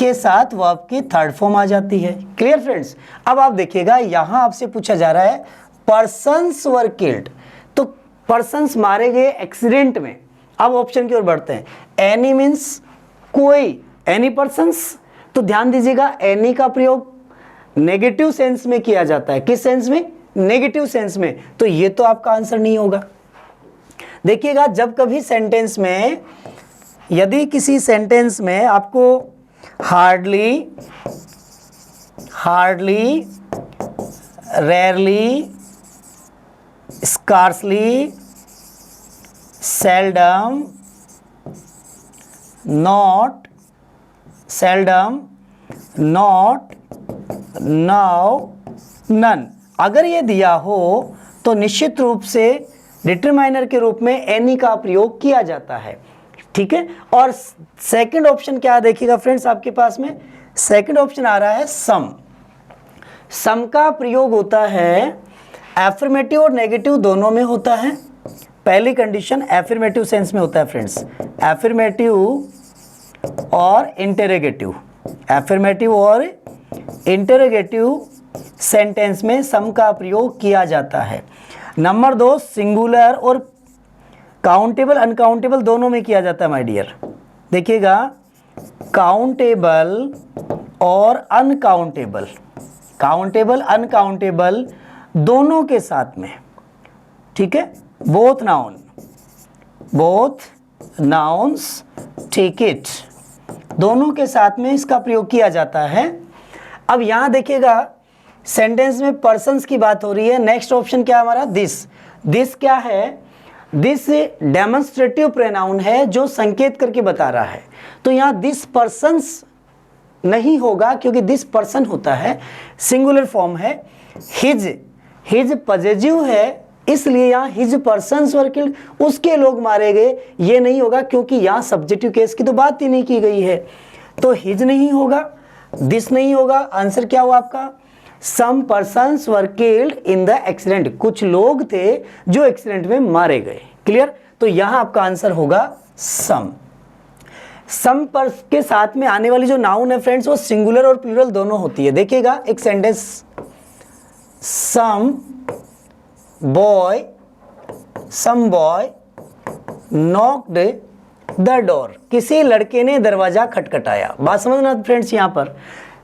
के साथ वर्ब की थर्ड फॉर्म आ जाती है। क्लियर फ्रेंड्स, अब आप देखिएगा यहां आपसे पूछा जा रहा है पर्सन्स वर किल्ड, तो पर्सन्स मारे गए एक्सीडेंट में। अब ऑप्शन की ओर बढ़ते हैं, एनी मीन्स कोई, एनी पर्सन्स, तो ध्यान दीजिएगा एनी का प्रयोग नेगेटिव सेंस में किया जाता है। किस सेंस में, नेगेटिव सेंस में, तो ये तो आपका आंसर नहीं होगा। देखिएगा जब कभी सेंटेंस में, यदि किसी सेंटेंस में आपको hardly, rarely, scarcely, seldom, not, now, none, अगर ये दिया हो तो निश्चित रूप से डिटरमाइनर के रूप में एनी का प्रयोग किया जाता है। ठीक है, और सेकंड ऑप्शन क्या देखिएगा फ्रेंड्स आपके पास में, सेकंड ऑप्शन आ रहा है सम। सम का प्रयोग होता है एफर्मेटिव और नेगेटिव दोनों में होता है। पहली कंडीशन एफर्मेटिव सेंस में होता है फ्रेंड्स, एफर्मेटिव और इंटरोगेटिव, एफर्मेटिव और इंटरोगेटिव सेंटेंस में सम का प्रयोग किया जाता है। नंबर 2, सिंगुलर और काउंटेबल अनकाउंटेबल दोनों में किया जाता है माय डियर। देखिएगा, काउंटेबल और अनकाउंटेबल, काउंटेबल अनकाउंटेबल दोनों के साथ में, ठीक है, बोथ नाउन्स टेक इट, दोनों के साथ में इसका प्रयोग किया जाता है। अब यहां देखिएगा सेंटेंस में पर्सन्स की बात हो रही है। नेक्स्ट ऑप्शन क्या है हमारा, दिस क्या है, दिस डेमोन्स्ट्रेटिव प्रोनाउन है जो संकेत करके बता रहा है। तो यहाँ दिस पर्सन्स नहीं होगा क्योंकि दिस पर्सन होता है, सिंगुलर फॉर्म है। हिज पॉजेसिव है, इसलिए यहाँ हिज पर्सन्स वर किल्ड, उसके लोग मारे गए, ये नहीं होगा क्योंकि यहाँ सब्जेक्टिव केस की तो बात ही नहीं की गई है। तो हिज नहीं होगा, दिस नहीं होगा। आंसर क्या हुआ आपका, some persons were killed in the accident, कुछ लोग थे जो एक्सीडेंट में मारे गए। क्लियर, तो यहाँ आपका आंसर होगा सम। सम पर के साथ में आने वाली जो नाउन है फ्रेंड्स वो सिंगुलर और प्लूरल दोनों होती है। देखिएगा एक sentence, some boy knocked the door, किसी लड़के ने दरवाजा खटखटाया। बात समझना फ्रेंड्स, यहां पर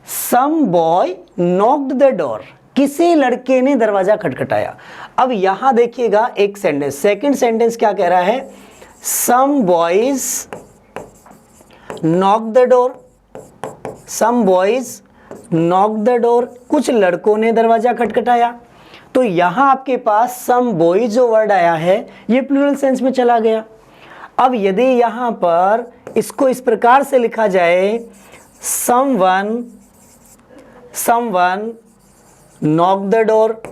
सम बॉय नॉक्ड द डोर, किसी लड़के ने दरवाजा खटखटाया। अब यहां देखिएगा एक सेंटेंस, सेकंड सेंटेंस क्या कह रहा है, some boys knock the door, some boys knock the door, कुछ लड़कों ने दरवाजा खटखटाया। तो यहां आपके पास सम बॉयज जो वर्ड आया है ये प्लूरल सेंस में चला गया। अब यदि यहां पर इसको इस प्रकार से लिखा जाए, someone knock the door,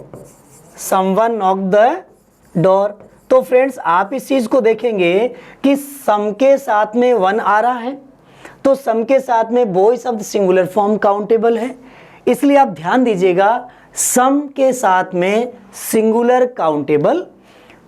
someone knock the door, तो फ्रेंड्स आप इस चीज को देखेंगे कि सम के साथ में वन आ रहा है, तो सम के साथ में बॉय शब्द सिंगुलर फॉर्म काउंटेबल है, इसलिए आप ध्यान दीजिएगा सम के साथ में सिंगुलर काउंटेबल,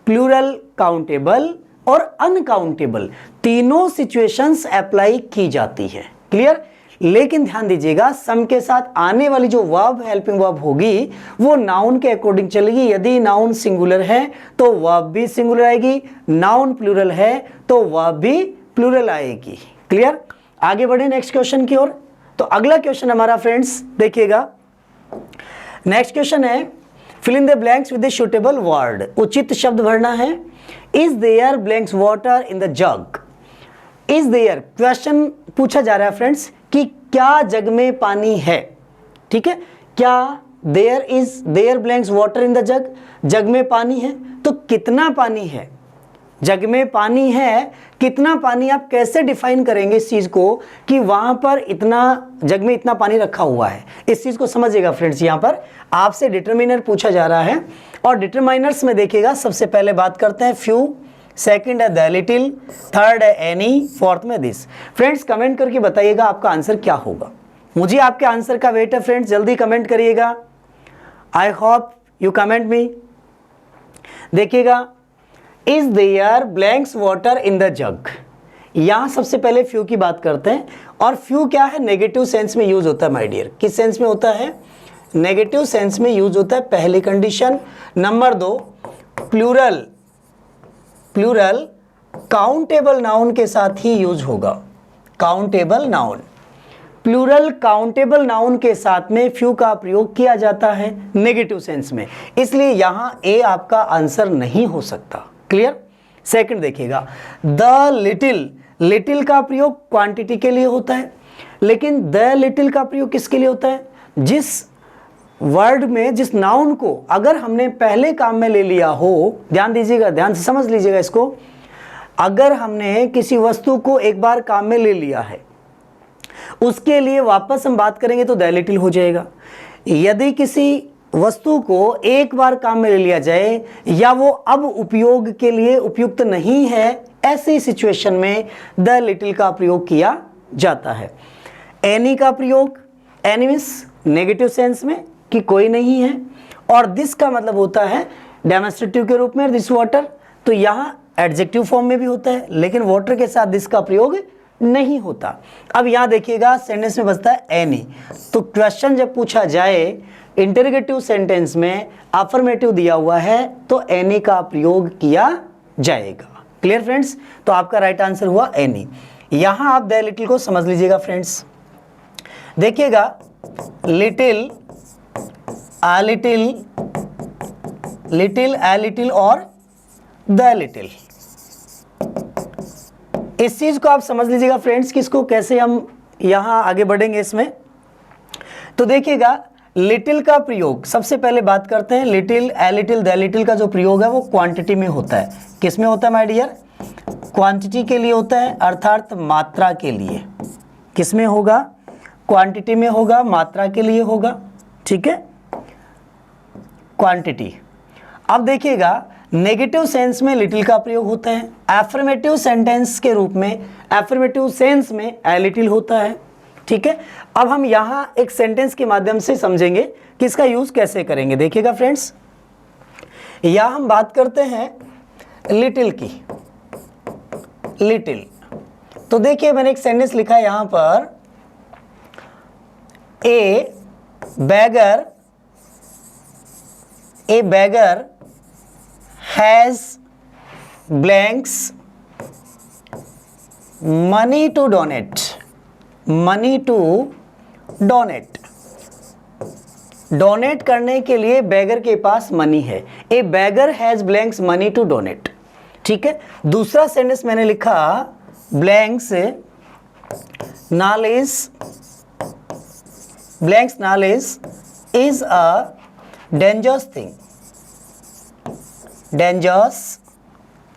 प्लूरल काउंटेबल और अनकाउंटेबल तीनों सिचुएशंस अप्लाई की जाती है। क्लियर, लेकिन ध्यान दीजिएगा सम के साथ आने वाली जो वर्ब, हेल्पिंग वर्ब होगी वो नाउन के अकॉर्डिंग चलेगी। यदि नाउन सिंगुलर है तो वर्ब भी सिंगुलर आएगी, नाउन प्लूरल है तो वर्ब भी प्लूरल आएगी। क्लियर, आगे बढ़े नेक्स्ट क्वेश्चन की ओर। तो अगला क्वेश्चन हमारा फ्रेंड्स देखिएगा, नेक्स्ट क्वेश्चन है fill in the blanks with the suitable word, उचित शब्द भरना है। Is there blanks water in the jug, is there question पूछा जा रहा है फ्रेंड्स कि क्या जग में पानी है। ठीक है, क्या there blanks water in the jug, jug में पानी है, तो कितना पानी है, जग में पानी है, कितना पानी आप कैसे डिफाइन करेंगे इस चीज को कि वहां पर इतना, जग में इतना पानी रखा हुआ है, इस चीज को समझिएगा फ्रेंड्स। यहां पर आपसे डिटरमिनर पूछा जा रहा है और डिटरमाइनर्स में देखिएगा, सबसे पहले बात करते हैं फ्यू, सेकंड है द लिटिल, थर्ड है एनी, फोर्थ में दिस। फ्रेंड्स कमेंट करके बताइएगा आपका आंसर क्या होगा, मुझे आपके आंसर का वेट है फ्रेंड्स, जल्दी कमेंट करिएगा। I hope you comment me. देखिएगा, is there blanks water in the jug, यहां सबसे पहले फ्यू की बात करते हैं। और फ्यू क्या है, नेगेटिव सेंस में यूज होता है माय डियर। किस सेंस में होता है, नेगेटिव सेंस में यूज होता है, पहली condition. Number 2, plural countable noun के साथ ही यूज होगा, countable noun, plural countable noun के साथ में फ्यू का प्रयोग किया जाता है नेगेटिव सेंस में, इसलिए यहां ए आपका आंसर नहीं हो सकता। क्लियर, सेकंड देखिएगा, द लिटिल का प्रयोग क्वांटिटी के लिए होता है, लेकिन द लिटिल का प्रयोग किसके लिए होता है, जिस वर्ड में, जिस नाउन को अगर हमने पहले काम में ले लिया हो, ध्यान दीजिएगा, ध्यान से समझ लीजिएगा इसको, अगर हमने किसी वस्तु को एक बार काम में ले लिया है, उसके लिए वापस हम बात करेंगे तो द लिटिल हो जाएगा। यदि किसी वस्तु को एक बार काम में ले लिया जाए या वो अब उपयोग के लिए उपयुक्त नहीं है, ऐसी सिचुएशन में द लिटिल का प्रयोग किया जाता है। एनी का प्रयोग, एनी मींस नेगेटिव सेंस में कि कोई नहीं है, और दिस का मतलब होता है डेमोन्स्ट्रेटिव के रूप में दिस वाटर, तो यहाँ एडजेक्टिव फॉर्म में भी होता है, लेकिन वाटर के साथ दिस का प्रयोग नहीं होता। अब यहाँ देखिएगा सेंटेंस में बचता है एनी, तो क्वेश्चन जब पूछा जाए इंटरोगेटिव सेंटेंस में अफर्मेटिव दिया हुआ है तो एनी का प्रयोग किया जाएगा। क्लियर फ्रेंड्स, तो आपका राइट आंसर हुआ एनी। यहां आप द लिटिल को समझ लीजिएगा फ्रेंड्स, देखिएगा little, uh little, little, a little और द लिटिल, इस चीज को आप समझ लीजिएगा फ्रेंड्स कि इसको कैसे हम यहां आगे बढ़ेंगे इसमें। तो देखिएगा लिटिल का प्रयोग सबसे पहले बात करते हैं, little, a little, the little का जो प्रयोग है वो क्वांटिटी में होता है। किस में होता है माय डियर? क्वांटिटी के लिए होता है, अर्थात मात्रा के लिए। किस में होगा? क्वांटिटी में होगा, मात्रा के लिए होगा, ठीक है, क्वांटिटी। अब देखिएगा नेगेटिव सेंस में लिटिल का प्रयोग होता है, एफर्मेटिव सेंटेंस के रूप में, एफर्मेटिव सेंस में ए लिटिल होता है, ठीक है। अब हम यहां एक सेंटेंस के माध्यम से समझेंगे कि इसका यूज कैसे करेंगे। देखिएगा फ्रेंड्स, यहां हम बात करते हैं लिटिल की, लिटिल, तो देखिए मैंने एक सेंटेंस लिखा है यहां पर, a beggar has blanks money to donate, money to donate, donate करने के लिए बेगर के पास मनी है। A beggar has blanks money to donate, ठीक है। दूसरा सेंटेंस मैंने लिखा blanks knowledge, blanks knowledge is a dangerous thing, dangerous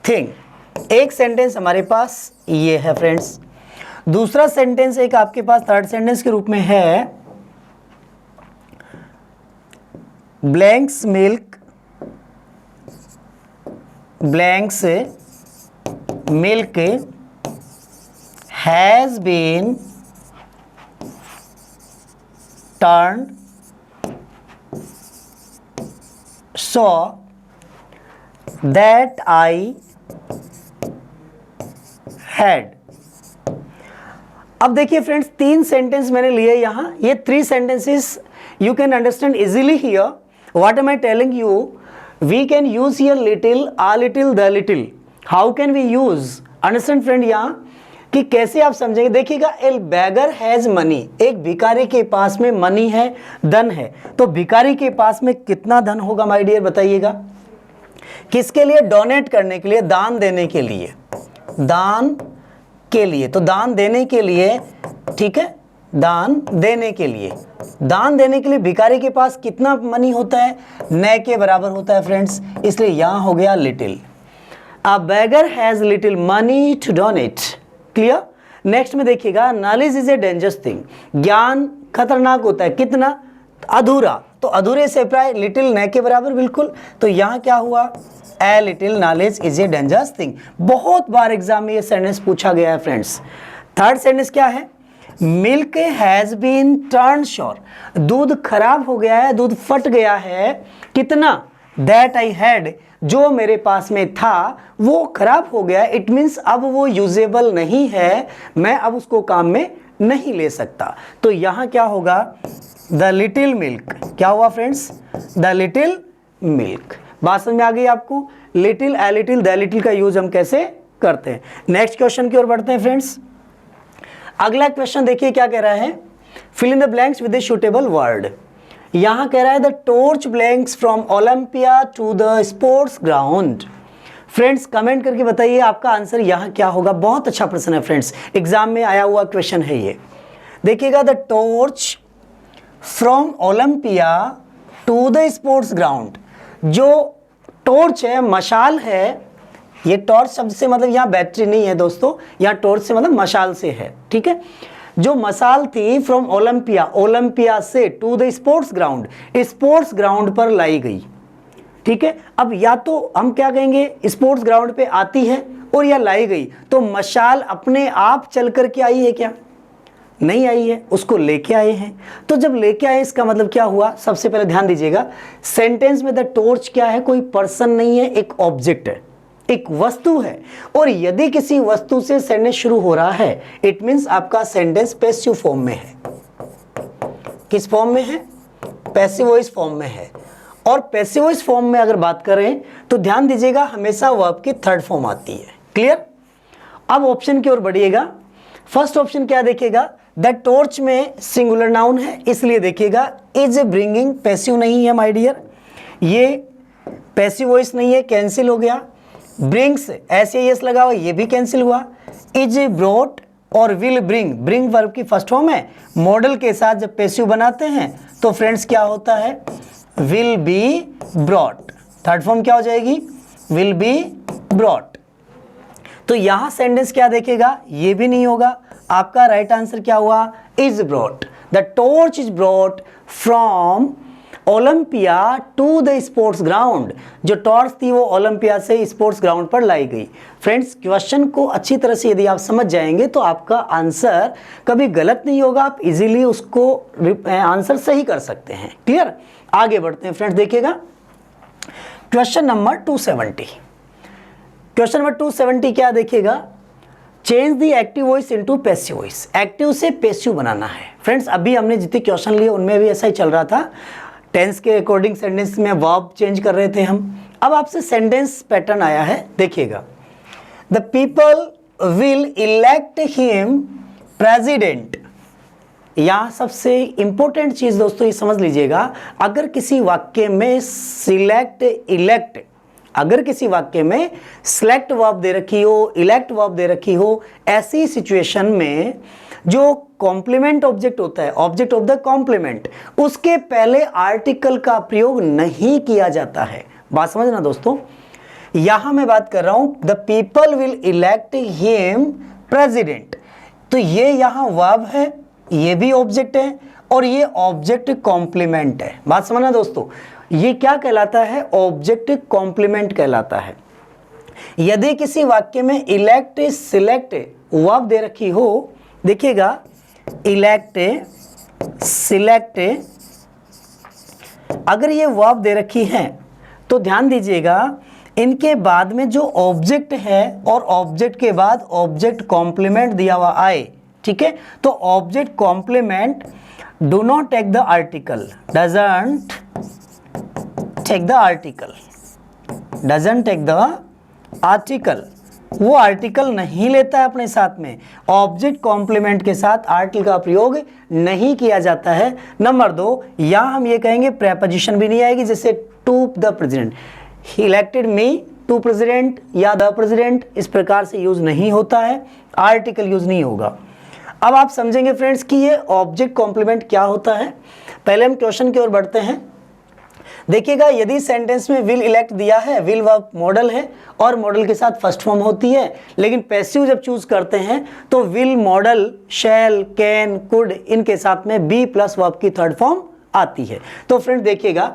thing. एक सेंटेंस हमारे पास ये है फ्रेंड्स। दूसरा सेंटेंस एक आपके पास थर्ड सेंटेंस के रूप में है, blanks milk, blanks milk has been turned so that I had। अब देखिए फ्रेंड्स, तीन सेंटेंस मैंने लिए यहां, ये three sentences you can understand easily here. What am I telling you? We can use here little, a little, the little. How can we use? Understand friend यहाँ कि कैसे आप समझेंगे। देखिएगा ए बेगर हैज मनी, एक भिखारी के पास में मनी है, धन है, तो भिखारी के पास में कितना धन होगा माय डियर बताइएगा? किसके लिए? डोनेट करने के लिए, दान देने के लिए, दान के लिए, तो दान देने के लिए, ठीक है, दान देने के लिए, दान देने के लिए भिखारी के पास कितना मनी होता है? न के बराबर होता है फ्रेंड्स, इसलिए यहां हो गया little. A beggar has little money to donate. Clear? Next में देखिएगा knowledge is a dangerous thing, ज्ञान खतरनाक होता है, कितना? अधूरा, तो अधूरे से प्राय लिटिल न के बराबर, बिल्कुल। तो यहां क्या हुआ? A little knowledge is a dangerous thing. बहुत बार एग्जाम में ये सेंटेंस पूछा गया है फ्रेंड्स। थर्ड सेंटेंस क्या है? Milk has been turn sour, दूध खराब हो गया है, दूध फट गया है, कितना? दैट आई हैड, जो मेरे पास में था वो खराब हो गया। इट मीन्स अब वो यूजेबल नहीं है, मैं अब उसको काम में नहीं ले सकता। तो यहां क्या होगा? The little milk. क्या हुआ फ्रेंड्स? The little milk. बात समझ में आ गई आपको? Little, a little, the little का यूज हम कैसे करते हैं। नेक्स्ट क्वेश्चन की ओर बढ़ते हैं फ्रेंड्स। अगला क्वेश्चन देखिए क्या कह रहा है, fill in the blanks with a suitable word. यहां कह रहा है the torch blanks from Olympia to the sports ground. Friends comment करके बताइए आपका आंसर यहां क्या होगा। बहुत अच्छा प्रश्न है फ्रेंड्स, एग्जाम में आया हुआ क्वेश्चन है ये। देखिएगा the torch from Olympia to the sports ground, जो टॉर्च है, मशाल है, ये टॉर्च शब्द से मतलब यहाँ बैटरी नहीं है दोस्तों, यहाँ टॉर्च से मतलब मशाल से है, ठीक है। जो मशाल थी फ्रॉम ओलंपिया, ओलंपिया से to the sports ground, sports ground पर लाई गई, ठीक है। अब या तो हम क्या कहेंगे, स्पोर्ट्स ग्राउंड पे आती है और या लाई गई, तो मशाल अपने आप चल कर के आई है क्या? नहीं आई है, उसको लेके आए हैं। तो जब लेके आए इसका मतलब क्या हुआ, सबसे पहले ध्यान दीजिएगा, सेंटेंस में द टॉर्च क्या है, कोई पर्सन नहीं है, एक ऑब्जेक्ट है, एक वस्तु है। और यदि किसी वस्तु से सेंटेंस शुरू हो रहा है, इट मींस आपका सेंटेंस पैसिव फॉर्म में है। किस फॉर्म में है, पैसिव वॉइस फॉर्म में है। और पैसिव वॉइस फॉर्म में अगर बात करें तो ध्यान दीजिएगा हमेशा वर्ब की थर्ड फॉर्म आती है। क्लियर। अब ऑप्शन की ओर बढ़िएगा। फर्स्ट ऑप्शन क्या देखिएगा, द टॉर्च में सिंगुलर नाउन है, इसलिए देखिएगा इज ब्रिंगिंग पैसिव नहीं है माय डियर, ये पैसिव वॉइस नहीं है, कैंसिल हो गया। ब्रिंग्स एस लगा हुआ, ये भी कैंसिल हुआ। इज ब्रॉट और विल ब्रिंग, ब्रिंग वर्ब की फर्स्ट फॉर्म है। मॉडल के साथ जब पैसिव बनाते हैं तो फ्रेंड्स क्या होता है, will be brought. Third form क्या हो जाएगी, विल बी ब्रॉट। तो यहां सेंटेंस क्या देखेगा, ये भी नहीं होगा। आपका राइट आंसर क्या हुआ, is brought. The torch is brought from Olympia to the sports ground. जो टॉर्च थी वो ओलंपिया से स्पोर्ट्स ग्राउंड पर लाई गई। फ्रेंड्स, क्वेश्चन को अच्छी तरह से यदि आप समझ जाएंगे तो आपका आंसर कभी गलत नहीं होगा, आप इजीली उसको आंसर सही कर सकते हैं। क्लियर। आगे बढ़ते हैं फ्रेंड्स, देखिएगा क्वेश्चन नंबर 270। क्वेश्चन नंबर 270 क्या देखिएगा, change the active voice into passive voice. Active से पैसिव बनाना है। फ्रेंड्स, अभी हमने जितने क्वेश्चन लिए उनमें भी ऐसा ही चल रहा था, टेंस के अकॉर्डिंग सेंटेंस में वर्ब चेंज कर रहे थे हम। अब आपसे सेंटेंस पैटर्न आया है, देखिएगा, the people will elect him president. यहाँ सबसे इंपॉर्टेंट चीज दोस्तों ये समझ लीजिएगा, अगर किसी वाक्य में सिलेक्ट इलेक्ट, अगर किसी वाक्य में सिलेक्ट वर्ब दे रखी हो, इलेक्ट वर्ब दे रखी हो, ऐसी सिचुएशन में जो कॉम्प्लीमेंट ऑब्जेक्ट होता है, ऑब्जेक्ट ऑफ द कॉम्प्लीमेंट, उसके पहले आर्टिकल का प्रयोग नहीं किया जाता है। बात समझना दोस्तों, यहां मैं बात कर रहा हूं the people will elect him president. तो ये यहां वर्ब है, ये भी ऑब्जेक्ट है, और ये ऑब्जेक्ट कॉम्प्लीमेंट है। बात समझना दोस्तों, ये क्या कहलाता है, ऑब्जेक्ट कॉम्प्लीमेंट कहलाता है। यदि किसी वाक्य में इलेक्ट सिलेक्ट वर्ब दे रखी हो, देखिएगा इलेक्ट सिलेक्ट, अगर ये वर्ब दे रखी है तो ध्यान दीजिएगा इनके बाद में जो ऑब्जेक्ट है और ऑब्जेक्ट के बाद ऑब्जेक्ट कॉम्प्लीमेंट दिया हुआ आए, ठीक है। तो object complement do not take the article, doesn't take the article, doesn't take the article, वो आर्टिकल नहीं लेता है अपने साथ में। ऑब्जेक्ट कॉम्प्लीमेंट के साथ आर्टिकल का प्रयोग नहीं किया जाता है। नंबर 2, यहां हम ये कहेंगे प्रेपोजिशन भी नहीं आएगी, जैसे to the president, he elected me to president या द प्रेसिडेंट, इस प्रकार से यूज नहीं होता है, आर्टिकल यूज नहीं होगा। अब आप समझेंगे फ्रेंड्स कि ये ऑब्जेक्ट कॉम्प्लीमेंट क्या होता है। पहले हम क्वेश्चन की ओर बढ़ते हैं। देखिएगा, यदि सेंटेंस में विल इलेक्ट दिया है, विल वर्ब मॉडल है और मॉडल के साथ फर्स्ट फॉर्म होती है, लेकिन पैसिव जब चूज करते हैं तो will modal shall can could इनके साथ में बी प्लस वर्ब की थर्ड फॉर्म आती है। तो फ्रेंड देखिएगा,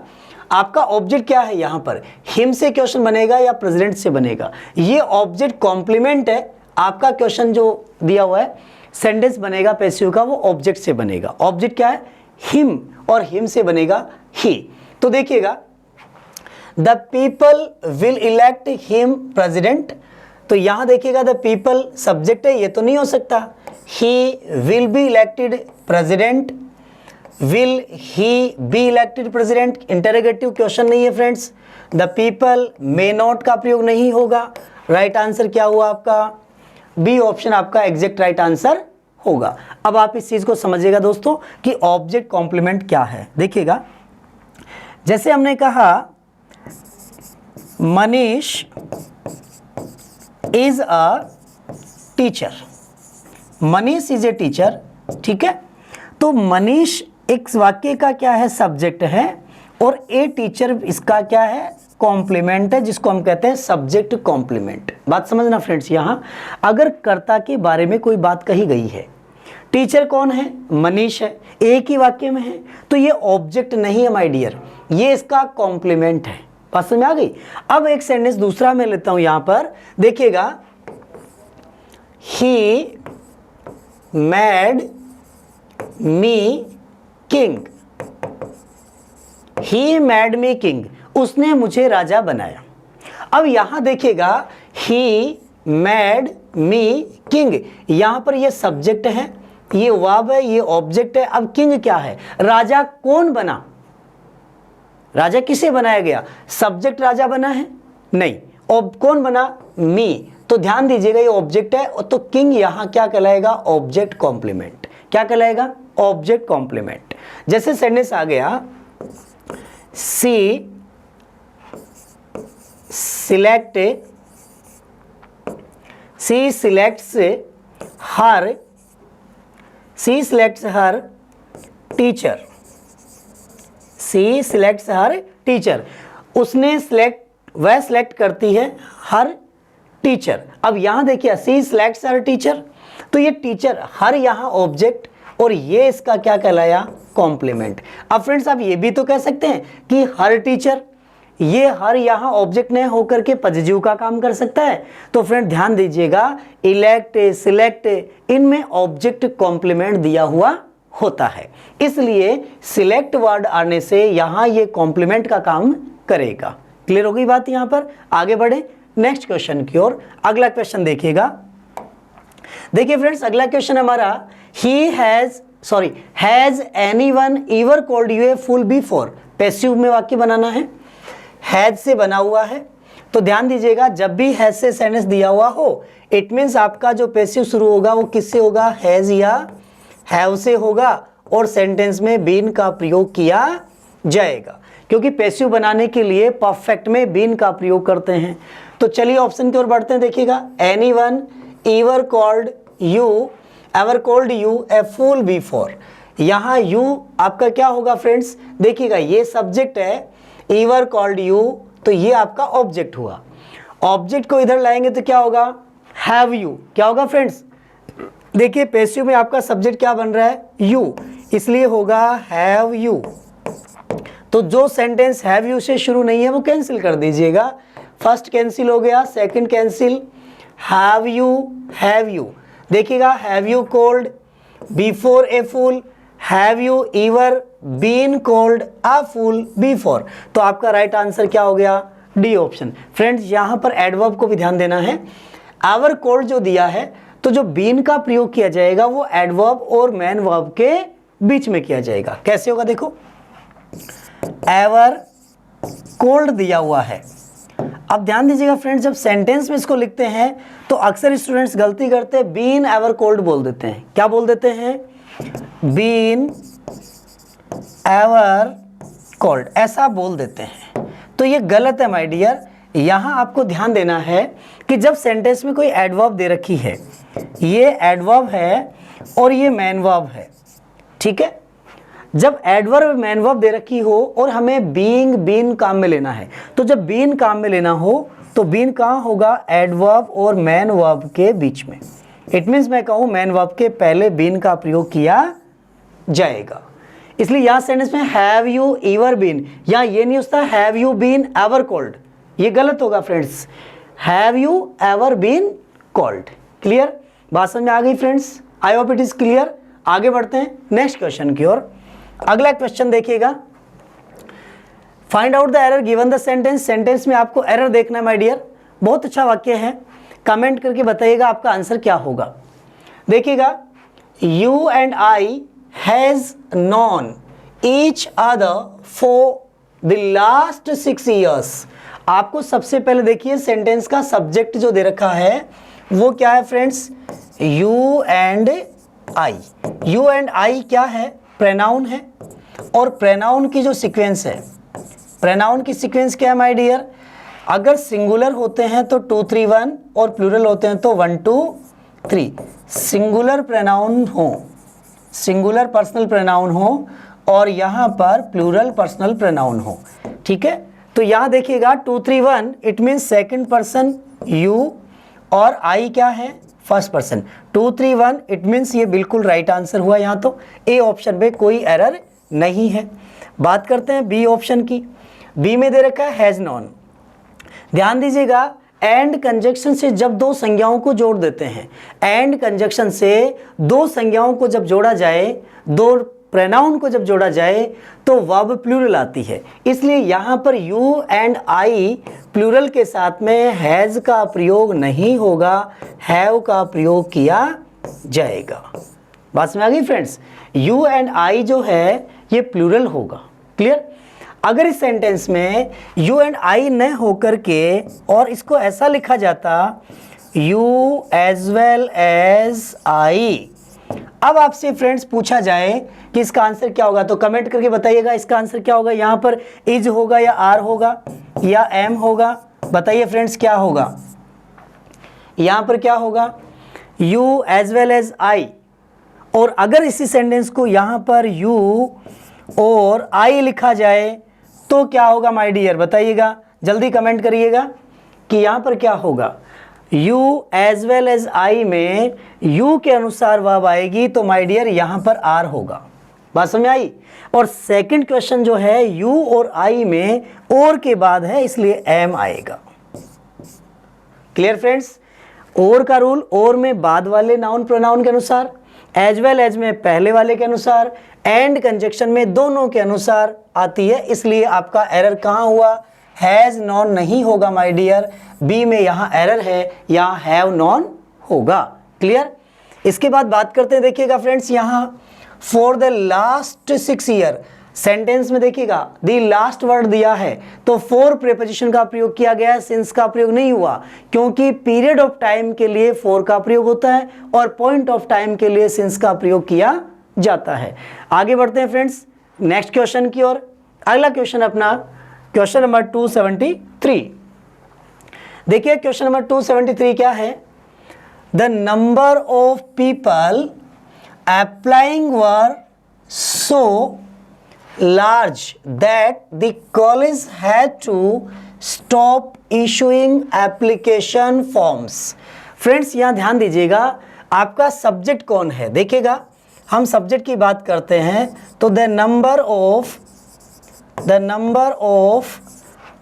आपका ऑब्जेक्ट क्या है, यहां पर हिम से क्वेश्चन बनेगा या प्रेसिडेंट से बनेगा। ये ऑब्जेक्ट कॉम्प्लीमेंट है। आपका क्वेश्चन जो दिया हुआ है सेंटेंस बनेगा पैसिव का, वो ऑब्जेक्ट से बनेगा। ऑब्जेक्ट क्या है, हिम, और हिम से बनेगा ही। तो देखिएगा, the people will elect him president, तो यहां देखिएगा द पीपल सब्जेक्ट है, ये तो नहीं हो सकता। He will be elected president, will he be elected president, interrogative question नहीं है friends. The people may not का प्रयोग नहीं होगा। राइट आंसर क्या हुआ आपका, बी ऑप्शन आपका एग्जैक्ट राइट आंसर होगा। अब आप इस चीज को समझिएगा दोस्तों कि ऑब्जेक्ट कॉम्प्लीमेंट क्या है। देखिएगा, जैसे हमने कहा Manish is a teacher, Manish is a teacher, ठीक है। तो मनीष एक वाक्य का क्या है, सब्जेक्ट है, और ए टीचर इसका क्या है, कॉम्प्लीमेंट है, जिसको हम कहते हैं सब्जेक्ट कॉम्प्लीमेंट। बात समझना फ्रेंड्स, यहां अगर कर्ता के बारे में कोई बात कही गई है, टीचर कौन है, मनीष है, एक ही वाक्य में है, तो ये ऑब्जेक्ट नहीं है माय डियर, ये इसका कॉम्प्लीमेंट है। बात समझ में आ गई। अब एक सेंटेंस दूसरा मैं लेता हूं यहां पर, देखिएगा, he made me king, he made me king, उसने मुझे राजा बनाया। अब यहां देखिएगा ही मेड मी किंग, यहां पर ये सब्जेक्ट है, ये वर्ब है, ये ऑब्जेक्ट है। अब किंग क्या है? राजा कौन बना? राजा किसे बनाया गया? सब्जेक्ट राजा बना है? नहीं। कौन बना? मी। तो ध्यान दीजिएगा ये ऑब्जेक्ट है, तो किंग यहां क्या कहलाएगा? Object complement. क्या कहलाएगा? Object complement. जैसे सेंटेंस आ गया, she selects her teacher, she selects her teacher, उसने वह सिलेक्ट करती है हर टीचर। अब यहां देखिए सी सिलेक्ट्स हर टीचर, तो ये टीचर हर यहां ऑब्जेक्ट और ये इसका क्या कहलाया? कॉम्प्लीमेंट। अब फ्रेंड्स आप ये भी तो कह सकते हैं कि हर टीचर, ये हर यहां ऑब्जेक्ट ने होकर के पॉजिटिव का काम कर सकता है। तो फ्रेंड ध्यान दीजिएगा, इलेक्ट सिलेक्ट इनमें ऑब्जेक्ट कॉम्प्लीमेंट दिया हुआ होता है, इसलिए सिलेक्ट वर्ड आने से यहां ये कॉम्प्लीमेंट का काम करेगा। क्लियर हो गई बात? यहां पर आगे बढ़े नेक्स्ट क्वेश्चन की ओर। अगला क्वेश्चन देखिएगा। देखिए फ्रेंड्स अगला क्वेश्चन हमारा, has anyone ever called you a fool before? Passive में वाक्य बनाना है, हैज से बना हुआ है। तो ध्यान दीजिएगा जब भी हैज से सेंटेंस दिया हुआ हो, इट मीन्स आपका जो पैसिव शुरू होगा वो किससे होगा? हैज या हैव से होगा और सेंटेंस में बीन का प्रयोग किया जाएगा, क्योंकि पैसिव बनाने के लिए परफेक्ट में बीन का प्रयोग करते हैं। तो चलिए ऑप्शन की ओर बढ़ते हैं। देखिएगा, anyone ever called you a fool before, यहां यू आपका क्या होगा फ्रेंड्स? देखिएगा ये सब्जेक्ट है, एवर कॉल्ड यू, तो ये आपका ऑब्जेक्ट हुआ। ऑब्जेक्ट को इधर लाएंगे तो क्या होगा? Have you. क्या होगा फ्रेंड्स? देखिए पैसिव में आपका सब्जेक्ट क्या बन रहा है? यू, इसलिए होगा हैव यू। तो जो सेंटेंस हैव यू से शुरू नहीं है वो कैंसिल कर दीजिएगा। फर्स्ट कैंसिल हो गया, सेकंड कैंसिल, हैव यू। देखिएगा have you called before a fool, have you ever been called a fool before. तो आपका राइट आंसर क्या हो गया? D option. फ्रेंड्स यहां पर एडवर्ब को भी ध्यान देना है। एवर कॉल्ड जो दिया है तो जो बीन का प्रयोग किया जाएगा वो एडवर्ब और मेन वर्ब के बीच में किया जाएगा। कैसे होगा देखो, एवर कोल्ड दिया हुआ है। अब ध्यान दीजिएगा फ्रेंड्स, जब सेंटेंस में इसको लिखते हैं तो अक्सर स्टूडेंट्स गलती करते हैं, बीन एवर कोल्ड बोल देते हैं। क्या बोल देते हैं? बीन एवर कोल्ड, ऐसा बोल देते हैं। तो ये गलत है माय डियर। यहां आपको ध्यान देना है कि जब सेंटेंस में कोई एडवर्ब दे रखी है, ये एडवर्ब है और ये मेन वर्ब है, ठीक है। जब एडवर्ब मेन वर्ब दे रखी हो और हमें बीइंग बीन काम में लेना है, तो जब बीन काम में लेना हो तो बीन कहाँ होगा? एडवर्ब और मेन वर्ब के बीच में। इट मीन्स मैं कहूँ मेन वर्ब के पहले बीन का प्रयोग किया जाएगा। इसलिए यहाँ सेंटेंस में हैव यू एवर बीन, यहाँ ये नहीं होता have you been ever called, ये गलत होगा friends. Have you ever been called. Clear? बात समझ में आ गई friends? I hope it is clear. आगे बढ़ते हैं नेक्स्ट क्वेश्चन की ओर। अगला क्वेश्चन देखिएगा, find out the error given the sentence. Sentence में आपको एरर देखना है माय डियर। बहुत अच्छा वाक्य है, कमेंट करके बताइएगा आपका आंसर क्या होगा। देखिएगा, you and I has non each other for the last 6 years। आपको सबसे पहले देखिए सेंटेंस का सब्जेक्ट जो दे रखा है वो क्या है friends? You and I. You and I क्या है? प्रोनाउन है। और प्रोनाउन की जो सीक्वेंस है, प्रोनाउन की सीक्वेंस क्या है माय डियर? अगर सिंगुलर होते हैं तो 2 3 1 और प्लूरल होते हैं तो 1 2 3। सिंगुलर प्रोनाउन हो, सिंगुलर पर्सनल प्रोनाउन हो और यहाँ पर प्लूरल पर्सनल प्रोनाउन हो, ठीक है। तो यहाँ देखिएगा 2 3 1 it means second person you और आई क्या है? First person. 2 3 1 इट मीन्स ये बिल्कुल राइट आंसर हुआ। यहाँ तो ए ऑप्शन में कोई एरर नहीं है। बात करते हैं बी ऑप्शन की। बी में दे रखा है हैज नॉन। ध्यान दीजिएगा, एंड कंजक्शन से जब दो संज्ञाओं को जोड़ देते हैं, एंड कंजक्शन से दो संज्ञाओं को जब जोड़ा जाए, दो प्रोनाउन को जब जोड़ा जाए तो वर्ब प्लूरल आती है। इसलिए यहाँ पर यू एंड आई प्लूरल के साथ में हैज़ का प्रयोग नहीं होगा, हैव का प्रयोग किया जाएगा। बात समझ आ गई फ्रेंड्स? यू एंड आई जो है ये प्लूरल होगा। क्लियर? अगर इस सेंटेंस में यू एंड आई न होकर के और इसको ऐसा लिखा जाता you as well as I, अब आपसे फ्रेंड्स पूछा जाए कि इसका आंसर क्या होगा, तो कमेंट करके बताइएगा इसका आंसर क्या होगा। यहाँ पर इज होगा या आर होगा या एम होगा, बताइए फ्रेंड्स क्या होगा। यहाँ पर क्या होगा, you as well as I, और अगर इसी सेंटेंस को यहाँ पर यू और आई लिखा जाए तो क्या होगा माय डियर, बताइएगा, जल्दी कमेंट करिएगा कि यहाँ पर क्या होगा। You as well as I में यू के अनुसार वर्ब आएगी तो माय डियर यहाँ पर आर होगा। बात समझ आई? और सेकंड क्वेश्चन जो है यू और आई में और के बाद है इसलिए एम आएगा। Clear friends? और का रूल, और में बाद वाले नाउन प्रोनाउन के अनुसार, एज वेल एज में पहले वाले के अनुसार, एंड कंजक्शन में दोनों के अनुसार आती है। इसलिए आपका एरर कहाँ हुआ, हैज़ नॉन नहीं होगा माय डियर, बी में यहाँ एरर है, यहाँ हैव नॉन होगा। क्लियर? इसके बाद बात करते हैं, देखिएगा फ्रेंड्स यहाँ for the last 6 year sentence में देखिएगा द लास्ट वर्ड दिया है तो फॉर प्रीपोजिशन का प्रयोग किया गया है, सिंस का प्रयोग नहीं हुआ, क्योंकि पीरियड ऑफ टाइम के लिए फॉर का प्रयोग होता है और पॉइंट ऑफ टाइम के लिए सिंस का प्रयोग किया जाता है। आगे बढ़ते हैं फ्रेंड्स नेक्स्ट क्वेश्चन की ओर। अगला क्वेश्चन अपना क्वेश्चन नंबर 273। देखिए क्वेश्चन नंबर 273 क्या है, the number of people applying were so large that the college had to stop issuing application forms। Friends यहाँ ध्यान दीजिएगा, आपका सब्जेक्ट कौन है। देखिएगा हम सब्जेक्ट की बात करते हैं तो द नंबर ऑफ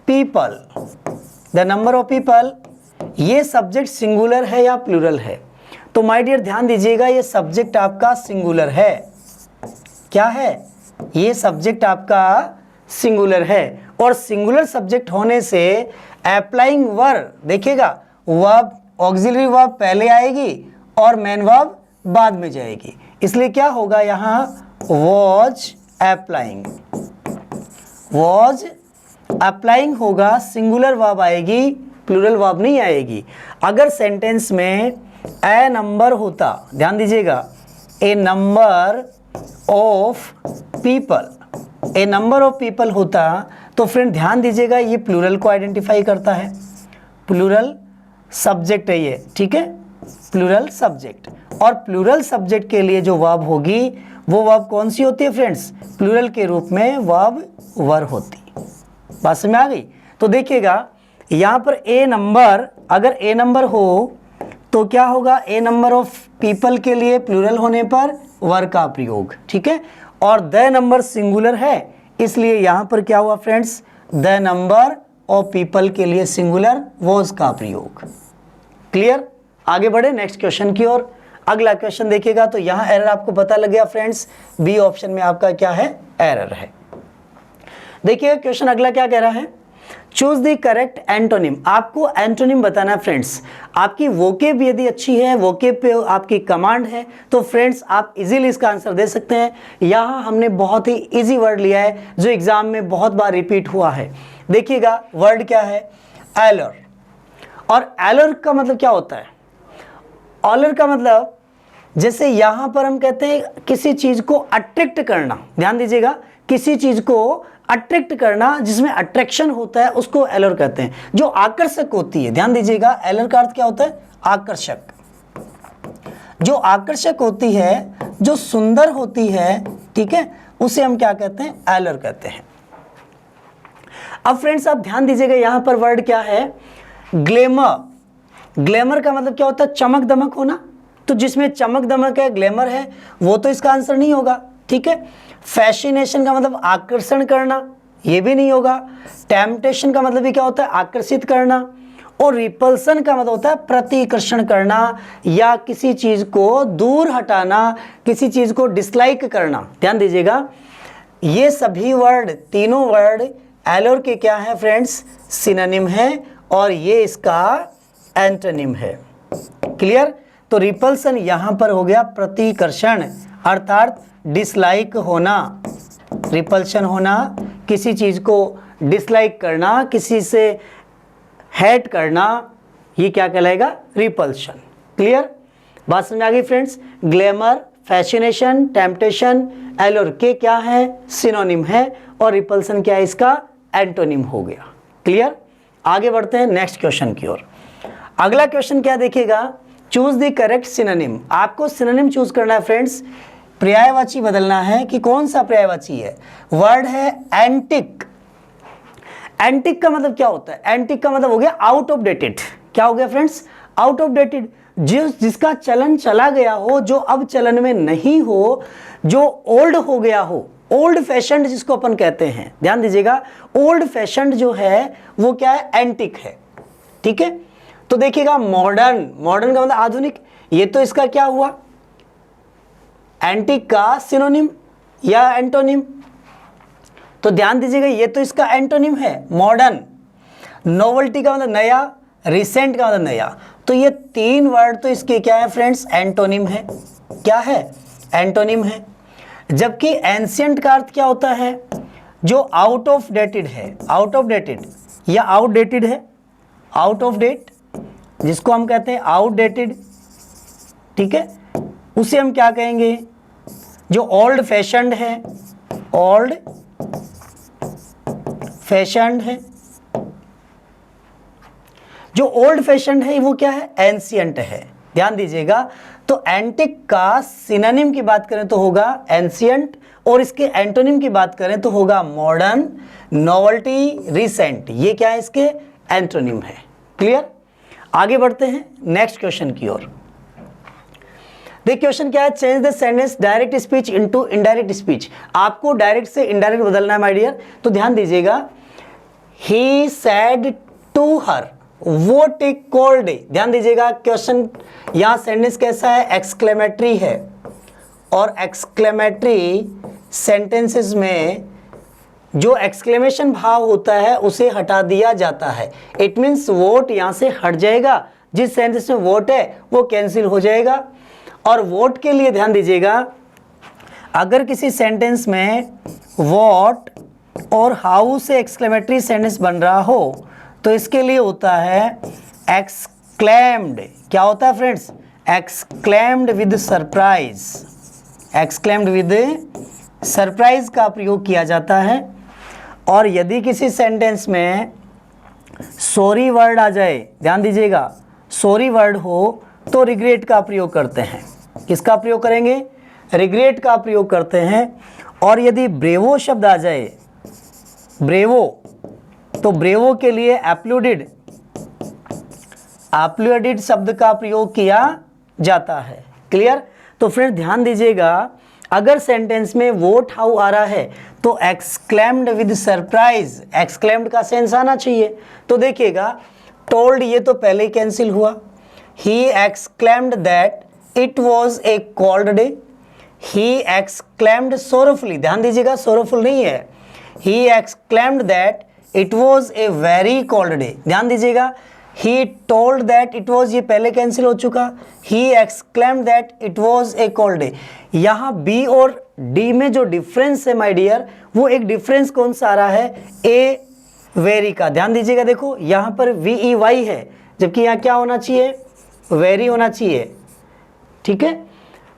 पीपल, ये सब्जेक्ट सिंगुलर है या प्लूरल है, तो माय डियर ध्यान दीजिएगा ये सब्जेक्ट आपका सिंगुलर है। क्या है? ये सब्जेक्ट आपका सिंगुलर है, और सिंगुलर सब्जेक्ट होने से अप्लाइंग वर्ब, देखिएगा वर्ब ऑक्सिलरी वर्ब पहले आएगी और मेन वर्ब बाद में जाएगी। इसलिए क्या होगा यहाँ वॉज अप्लाइंग होगा, सिंगुलर वर्ब आएगी, प्लूरल वर्ब नहीं आएगी। अगर सेंटेंस में ए नंबर होता, ध्यान दीजिएगा, ए नंबर ऑफ पीपल होता तो फ्रेंड ध्यान दीजिएगा ये प्लूरल को आइडेंटिफाई करता है, प्लूरल सब्जेक्ट है ये, ठीक है, प्लूरल सब्जेक्ट। और प्लूरल सब्जेक्ट के लिए जो वर्ब होगी वो वर्ब कौन सी होती है फ्रेंड्स, प्लूरल के रूप में वर्ब वर होती। बात समझ में आ गई? तो देखिएगा यहाँ पर ए नंबर, अगर ए नंबर हो तो क्या होगा, ए नंबर ऑफ पीपल के लिए प्लूरल होने पर वर का प्रयोग, ठीक है, और द नंबर सिंगुलर है इसलिए यहाँ पर क्या हुआ friends, the number of people के लिए सिंगुलर वॉज का प्रयोग। क्लियर? आगे बढ़े नेक्स्ट क्वेश्चन की ओर। अगला क्वेश्चन देखिएगा तो यहाँ एरर आपको पता लग गया फ्रेंड्स, बी ऑप्शन में आपका क्या है, एरर है। देखिए क्वेश्चन अगला क्या कह रहा है, चूज द करेक्ट एंटोनिम। आपको एंटोनिम बताना फ्रेंड्स। आपकी वोकेब यदि अच्छी है, वोकेब पे आपकी कमांड है तो फ्रेंड्स आप इजीली इसका आंसर दे सकते हैं। यहाँ हमने बहुत ही इजी वर्ड लिया है जो एग्जाम में बहुत बार रिपीट हुआ है। देखिएगा वर्ड क्या है, एलर। और एलर का मतलब क्या होता है, ऑलर का मतलब जैसे यहाँ पर हम कहते हैं किसी चीज को अट्रैक्ट करना, ध्यान दीजिएगा, किसी चीज को अट्रैक्ट करना जिसमें अट्रैक्शन होता है उसको एलर कहते हैं, जो आकर्षक होती है। ध्यान दीजिएगा एलर का अर्थ क्या होता है, आकर्षक, जो आकर्षक होती है, जो सुंदर होती है, ठीक है, उसे हम क्या कहते हैं, एलर कहते हैं। अब फ्रेंड्स आप ध्यान दीजिएगा यहाँ पर वर्ड क्या है, ग्लैमर। ग्लैमर का मतलब क्या होता है, चमक दमक होना, तो जिसमें चमक दमक है, ग्लैमर है, वो तो इसका आंसर नहीं होगा, ठीक है। फैसिनेशन का मतलब आकर्षण करना, ये भी नहीं होगा। टेम्पटेशन का मतलब भी क्या होता है, आकर्षित करना। और रिपल्सन का मतलब होता है प्रतिकर्षण करना या किसी चीज को दूर हटाना, किसी चीज को डिसलाइक करना। ध्यान दीजिएगा, ये सभी वर्ड, तीनों वर्ड एलोर के क्या है फ्रेंड्स, सिनोनिम है और ये इसका एंटोनिम है। क्लियर? तो रिपल्सन यहां पर हो गया प्रतिकर्षण, अर्थात डिसलाइक होना, रिपल्शन होना, किसी चीज को डिसलाइक करना, किसी से हेट करना, ये क्या कहलाएगा, रिपल्शन। क्लियर? बात समझ आ गई फ्रेंड्स? ग्लैमर, फैसिनेशन, टेम्पटेशन, एलोर के क्या है, सिनोनिम है और रिपल्सन क्या है, इसका एंटोनिम हो गया। क्लियर? आगे बढ़ते हैं नेक्स्ट क्वेश्चन की ओर। अगला क्वेश्चन क्या देखिएगा, चूज द करेक्ट सिनोनिम। आपको सिनोनिम चूज करना है फ्रेंड्स, पर्यायवाची बदलना है कि कौन सा पर्यायवाची है। वर्ड है एंटिक। एंटिक का मतलब क्या होता है, एंटिक का मतलब हो गया आउट ऑफ डेटेड। क्या हो गया फ्रेंड्स, आउट ऑफ डेटेड, जिसका चलन चला गया हो, जो अब चलन में नहीं हो, जो ओल्ड हो गया हो, ओल्ड फैशन्ड जिसको अपन कहते हैं। ध्यान दीजिएगा, ओल्ड फैशन्ड जो है वो क्या है, एंटिक है। ठीक है, तो देखिएगा मॉडर्न, मॉडर्न का मतलब आधुनिक, ये तो इसका क्या हुआ, एंटिक का सिनोनिम या एंटोनिम। तो ध्यान दीजिएगा, ये तो इसका एंटोनिम है मॉडर्न। नोवेल्टी का मतलब नया, रिसेंट का मतलब नया। तो ये तीन वर्ड तो इसके क्या है फ्रेंड्स, एंटोनिम है। क्या है, एंटोनिम है। जबकि एंशिएंट का अर्थ क्या होता है, जो आउट ऑफ डेटेड है, आउट ऑफ डेटेड या आउटडेटेड है, आउट ऑफ डेट, जिसको हम कहते हैं आउटडेटेड। ठीक है, उसे हम क्या कहेंगे, जो ओल्ड फैशन्ड है, ओल्ड फैशन्ड है। जो ओल्ड फैशन्ड है वो क्या है, एंशिएंट है। ध्यान दीजिएगा, तो एंटिक का सिनोनिम की बात करें तो होगा एंशिएंट, और इसके एंटोनिम की बात करें तो होगा मॉडर्न, नोवेल्टी, रिसेंट। ये क्या है, इसके एंटोनिम है। क्लियर? आगे बढ़ते हैं नेक्स्ट क्वेश्चन की ओर। देखिए क्वेश्चन क्या है, change the sentence direct speech into indirect speech. आपको डायरेक्ट से इनडायरेक्ट बदलना है माय डियर। तो ध्यान दीजिएगा, ही सेड टू हर, वो टेक कोल्ड। ध्यान दीजिएगा, क्वेश्चन यहां सेंटेंस कैसा है, एक्सक्लेमेटरी है, और एक्सक्लेमेटरी सेंटेंसेस में जो एक्सक्लेमेशन भाव होता है उसे हटा दिया जाता है। इट मीन्स वोट यहां से हट जाएगा, जिस सेंटेंस में वोट है वो कैंसिल हो जाएगा। और वोट के लिए ध्यान दीजिएगा, अगर किसी सेंटेंस में वोट और हाउ से एक्सक्लेमेटरी सेंटेंस बन रहा हो तो इसके लिए होता है एक्सक्लेम्ड। क्या होता है friends, exclaimed with surprise, exclaimed with surprise का प्रयोग किया जाता है। और यदि किसी सेंटेंस में सॉरी वर्ड आ जाए, ध्यान दीजिएगा, सॉरी वर्ड हो तो रिग्रेट का प्रयोग करते हैं। किसका प्रयोग करेंगे, रिग्रेट का प्रयोग करते हैं। और यदि ब्रेवो शब्द आ जाए, ब्रेवो, तो ब्रेवो के लिए एप्लूडिड, एप्लूडिड शब्द का प्रयोग किया जाता है। क्लियर? तो फ्रेंड ध्यान दीजिएगा, अगर सेंटेंस में वोट हाउ आ रहा है तो एक्सक्लेम्ड विद सरप्राइज, एक्सक्लेम्ड का सेंस आना चाहिए। तो देखिएगा, टोल्ड ये तो पहले ही कैंसिल हुआ। He exclaimed that it was a cold day. He exclaimed sorrowfully, ध्यान दीजिएगा sorrowful नहीं है, He exclaimed that it was a very cold day. ध्यान दीजिएगा, He told that it was, ये पहले कैंसिल हो चुका। He exclaimed that it was a cold day। यहाँ B और D में जो डिफरेंस है माय डियर, वो एक डिफरेंस कौन सा आ रहा है, A वेरी का। ध्यान दीजिएगा, देखो यहाँ पर VEY है, जबकि यहाँ क्या होना चाहिए, वेरी होना चाहिए। ठीक है,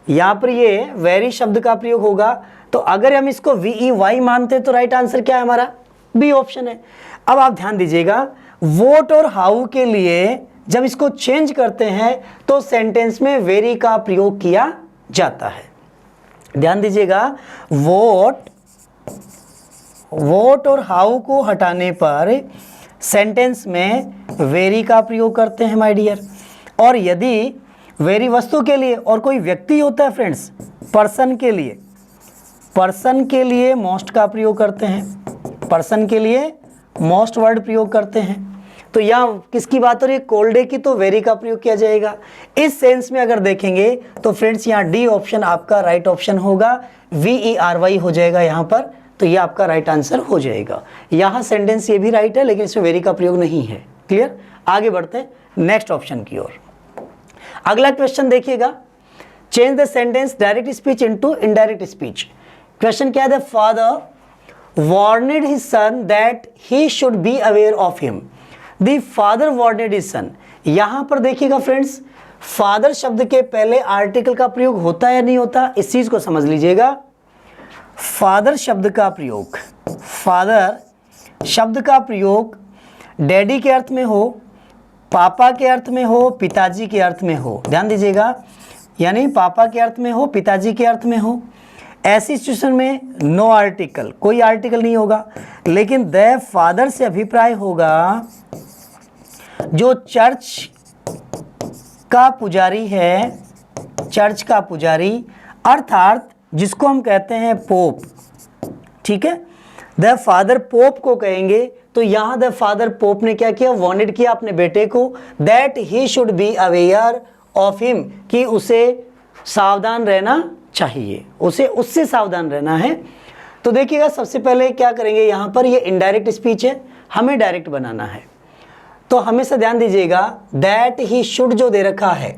यहाँ पर ये वेरी शब्द का प्रयोग होगा। तो अगर हम इसको VEY मानते हैं तो राइट आंसर क्या है हमारा, बी ऑप्शन है। अब आप ध्यान दीजिएगा, वोट और हाउ के लिए जब इसको चेंज करते हैं तो सेंटेंस में वेरी का प्रयोग किया जाता है। ध्यान दीजिएगा, वोट और हाउ को हटाने पर सेंटेंस में वेरी का प्रयोग करते हैं माय डियर। और यदि वेरी वस्तु के लिए और कोई व्यक्ति होता है फ्रेंड्स, पर्सन के लिए, पर्सन के लिए मोस्ट का प्रयोग करते हैं, पर्सन के लिए मोस्ट वर्ड प्रयोग करते हैं। तो यहाँ किसकी बात हो रही है, कोल्ड डे की, तो वेरी का प्रयोग किया जाएगा। इस सेंस में अगर देखेंगे तो फ्रेंड्स यहाँ डी ऑप्शन आपका राइट ऑप्शन होगा, VERY हो जाएगा यहाँ पर, तो ये आपका राइट आंसर हो जाएगा। यहाँ सेंटेंस ये भी राइट है लेकिन इसमें वेरी का प्रयोग नहीं है। क्लियर, आगे बढ़ते हैं नेक्स्ट ऑप्शन की ओर। अगला क्वेश्चन देखिएगा, change the sentence direct speech into indirect speech. Question क्या है, the father warned his son that he should be aware of him. The father warned his son. यहां पर देखिएगा फ्रेंड्स, फादर शब्द के पहले आर्टिकल का प्रयोग होता है या नहीं होता, इस चीज को समझ लीजिएगा। फादर शब्द का प्रयोग, फादर शब्द का प्रयोग डैडी के अर्थ में हो, पापा के अर्थ में हो, पिताजी के अर्थ में हो, ध्यान दीजिएगा, यानी पापा के अर्थ में हो, पिताजी के अर्थ में हो, ऐसी सिचुएशन में नो आर्टिकल, कोई आर्टिकल नहीं होगा, लेकिन द फादर से अभिप्राय होगा जो चर्च का पुजारी है, चर्च का पुजारी, अर्थात जिसको हम कहते हैं पोप। ठीक है, द फादर पोप को कहेंगे। तो यहां द फादर पोप ने क्या किया, वांटेड किया अपने बेटे को, that he should be aware of him, कि उसे सावधान रहना चाहिए, उसे उससे सावधान रहना है। तो देखिएगा सबसे पहले क्या करेंगे, यहाँ पर ये इनडायरेक्ट स्पीच है, हमें डायरेक्ट बनाना है। तो हमेशा ध्यान दीजिएगा, दैट ही शुड जो दे रखा है,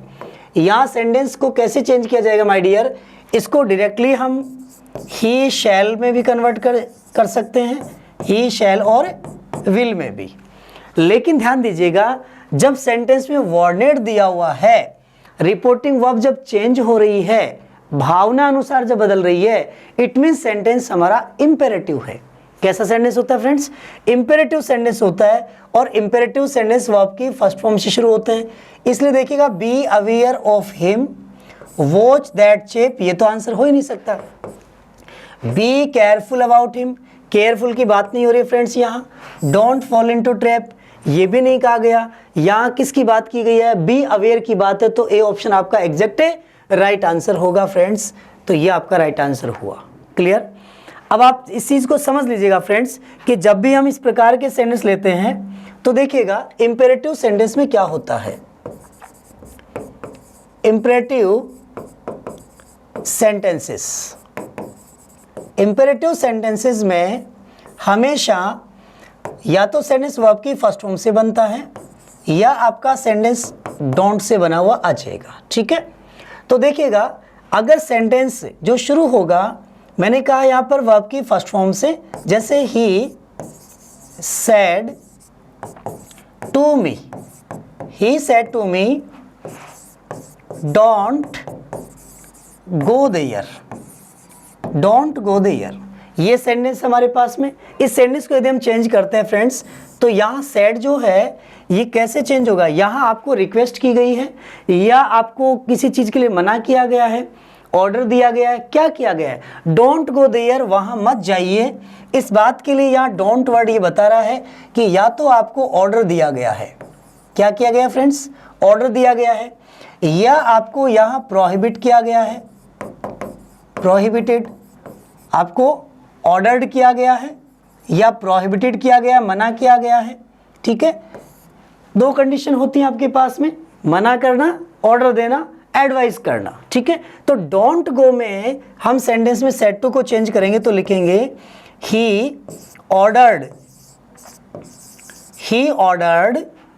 यहाँ सेंटेंस को कैसे चेंज किया जाएगा माय डियर, इसको डायरेक्टली हम ही शैल में भी कन्वर्ट कर सकते हैं, ही शैल और विल में भी। लेकिन ध्यान दीजिएगा, जब सेंटेंस में वार्नेड दिया हुआ है, रिपोर्टिंग वर्ब जब चेंज हो रही है, भावना अनुसार जब बदल रही है, इट मीन सेंटेंस हमारा इंपेरेटिव है। कैसा सेंटेंस होता है फ्रेंड्स, इंपेरेटिव सेंटेंस होता है, और इंपेरेटिव सेंटेंस वर्ब की फर्स्ट फॉर्म से शुरू होते हैं। इसलिए देखिएगा, be aware of him, watch that chap, ये तो आंसर हो ही नहीं सकता। Be careful about him, careful की बात नहीं हो रही फ्रेंड्स यहाँ। डोंट फॉल इनटू ट्रैप, ये भी नहीं कहा गया। यहाँ किसकी बात की गई है, बी अवेयर की बात है, तो ए ऑप्शन आपका एग्जैक्ट राइट आंसर होगा फ्रेंड्स। तो ये आपका राइट आंसर हुआ। क्लियर, अब आप इस चीज को समझ लीजिएगा फ्रेंड्स कि जब भी हम इस प्रकार के सेंटेंस लेते हैं तो देखिएगा इंपेरेटिव सेंटेंस में क्या होता है। इंपेरेटिव सेंटेंसेस, इंपेरेटिव सेंटेंसेस में हमेशा या तो सेंटेंस वर्ब की फर्स्ट फॉर्म से बनता है या आपका सेंटेंस डोंट से बना हुआ आ जाएगा। ठीक है, तो देखिएगा अगर सेंटेंस जो शुरू होगा, मैंने कहा यहां पर वर्ब की फर्स्ट फॉर्म से, जैसे he said to me, he said to me don't go there, don't go there, ये सेंटेंस हमारे पास में। इस सेंटेंस को यदि हम चेंज करते हैं फ्रेंड्स, तो यहाँ सेड जो है ये कैसे चेंज होगा, यहाँ आपको रिक्वेस्ट की गई है या आपको किसी चीज़ के लिए मना किया गया है, ऑर्डर दिया गया है, क्या किया गया है, डोंट गो देयर, वहाँ मत जाइए। इस बात के लिए यहाँ डोंट वर्ड ये बता रहा है कि या तो आपको ऑर्डर दिया गया है, क्या किया गया फ्रेंड्स, ऑर्डर दिया गया है, या आपको यहाँ प्रोहिबिट किया गया है, प्रोहिबिटेड, आपको ऑर्डर्ड किया गया है या प्रोहिबिटेड किया गया, मना किया गया है। ठीक है, दो कंडीशन होती हैं आपके पास में, मना करना, ऑर्डर देना, एडवाइस करना। ठीक है, तो डोंट गो में हम सेंटेंस में सेड टू को चेंज करेंगे तो लिखेंगे ही ऑर्डर्ड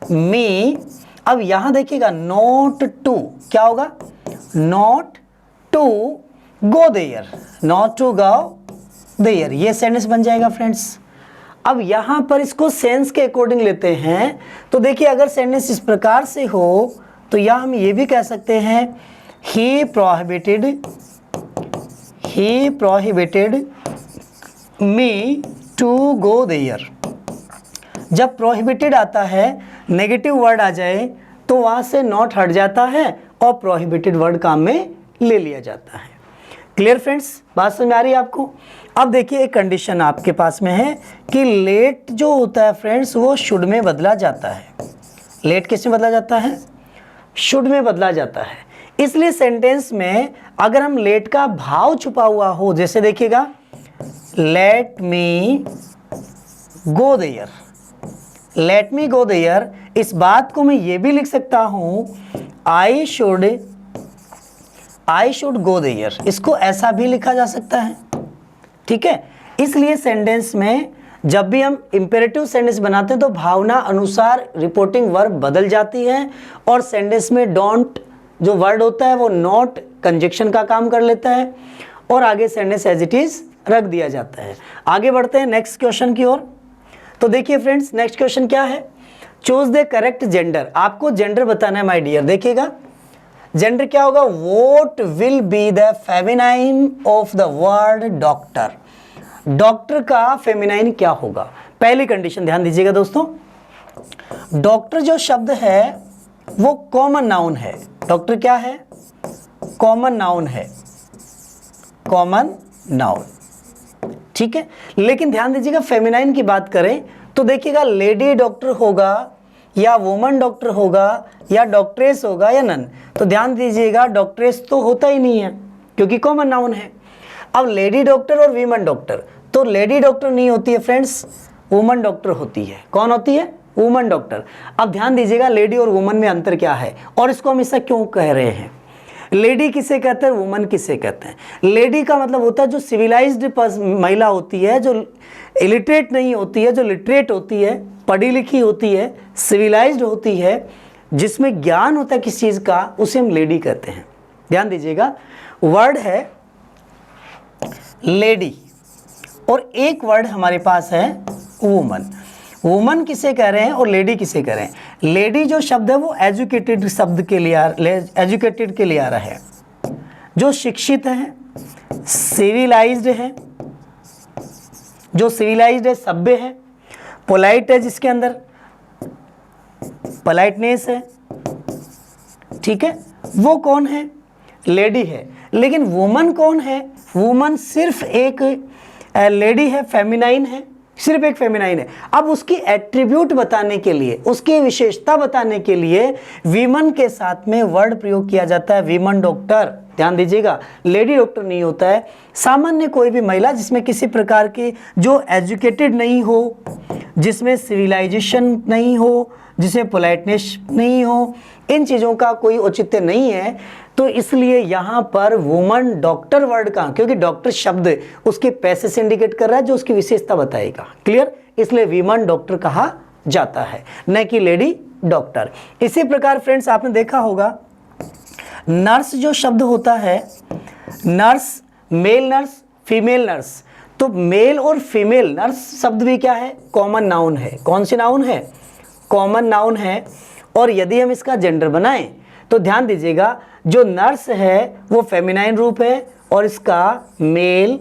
मी। अब यहां देखिएगा नॉट टू, क्या होगा, not to go there, not to go there, ये सेंटेंस बन जाएगा फ्रेंड्स। अब यहां पर इसको सेंस के अकॉर्डिंग लेते हैं, तो देखिए अगर सेंटेंस इस प्रकार से हो तो यहां हम ये भी कह सकते हैं he prohibited me to go there. जब प्रोहिबिटेड आता है, नेगेटिव वर्ड आ जाए तो वहां से नॉट हट जाता है और प्रोहिबिटेड वर्ड काम में ले लिया जाता है। क्लियर फ्रेंड्स, बात समझ आ रही है आपको। अब देखिए एक कंडीशन आपके पास में है कि लेट जो होता है फ्रेंड्स वो शुड में बदला जाता है। लेट किस में बदला जाता है, शुड में बदला जाता है। इसलिए सेंटेंस में अगर हम लेट का भाव छुपा हुआ हो, जैसे देखिएगा let me go there, let me go there, इस बात को मैं ये भी लिख सकता हूं आई शुड गो देयर, इसको ऐसा भी लिखा जा सकता है। ठीक है, इसलिए सेंटेंस में जब भी हम इंपेरेटिव सेंटेंस बनाते हैं तो भावना अनुसार रिपोर्टिंग वर्ब बदल जाती है और सेंटेंस में डोंट जो वर्ड होता है वो नॉट कंजक्शन का काम कर लेता है और आगे सेंटेंस एज इट इज रख दिया जाता है। आगे बढ़ते हैं नेक्स्ट क्वेश्चन की ओर। तो देखिए फ्रेंड्स, नेक्स्ट क्वेश्चन क्या है, चूज द करेक्ट जेंडर। आपको जेंडर बताना है माय डियर। देखिएगा जेंडर क्या होगा, what will be the feminine of the word doctor. Doctor का फेमिनाइन क्या होगा। पहली कंडीशन ध्यान दीजिएगा दोस्तों, डॉक्टर जो शब्द है वो कॉमन नाउन है। डॉक्टर क्या है, कॉमन नाउन है, कॉमन नाउन। ठीक है, लेकिन ध्यान दीजिएगा फेमिनाइन की बात करें तो देखिएगा लेडी डॉक्टर होगा या वुमन डॉक्टर होगा या डॉक्ट्रेस होगा या नन। तो ध्यान दीजिएगा डॉक्ट्रेस तो होता ही नहीं है क्योंकि कॉमन नाउन है। अब लेडी डॉक्टर और वीमन डॉक्टर, तो लेडी डॉक्टर नहीं होती है फ्रेंड्स, वुमन डॉक्टर होती है। कौन होती है, वुमन डॉक्टर। अब ध्यान दीजिएगा लेडी और वुमन में अंतर क्या है और इसको हम ऐसा क्यों कह रहे हैं। लेडी किसे कहते हैं, वुमन किसे कहते हैं। लेडी का मतलब होता है जो सिविलाइज्ड महिला होती है, जो इलिटरेट नहीं होती है, जो लिटरेट होती है, पढ़ी लिखी होती है, सिविलाइज्ड होती है, जिसमें ज्ञान होता है किस चीज़ का, उसे हम लेडी कहते हैं। ध्यान दीजिएगा वर्ड है लेडी और एक वर्ड हमारे पास है वुमन। वुमन किसे कह रहे हैं और लेडी किसे कह रहे हैं। लेडी जो शब्द है वो एजुकेटेड शब्द के लिए एजुकेटेड के लिए आ रहा है, जो शिक्षित है, सिविलाइज्ड है, जो सिविलाइज्ड है, सभ्य है, पोलाइट है, जिसके अंदर पोलाइटनेस है। ठीक है, वो कौन है, लेडी है। लेकिन वुमन कौन है, वुमन सिर्फ एक लेडी है, फेमिनाइन है, सिर्फ एक फेमिनाइन है। अब उसकी एट्रीब्यूट बताने के लिए, उसकी विशेषता बताने के लिए वीमन के साथ में वर्ड प्रयोग किया जाता है, वीमन डॉक्टर। ध्यान दीजिएगा लेडी डॉक्टर नहीं होता है। सामान्य कोई भी महिला जिसमें किसी प्रकार की, जो एजुकेटेड नहीं हो, जिसमें सिविलाइजेशन नहीं हो, जिसमें पोलाइटनेस नहीं हो, इन चीज़ों का कोई औचित्य नहीं है, तो इसलिए यहाँ पर वुमन डॉक्टर वर्ड का, क्योंकि डॉक्टर शब्द उसके पैसे से इंडिकेट कर रहा है जो उसकी विशेषता बताएगा। क्लियर, इसलिए वीमन डॉक्टर कहा जाता है, न कि लेडी डॉक्टर। इसी प्रकार फ्रेंड्स आपने देखा होगा नर्स जो शब्द होता है, nurse, male nurse, female nurse, तो मेल और फीमेल नर्स शब्द भी क्या है, कॉमन नाउन है। कौन सी नाउन है, कॉमन नाउन है। और यदि हम इसका जेंडर बनाएं तो ध्यान दीजिएगा जो नर्स है वो फेमिनाइन रूप है और इसका मेल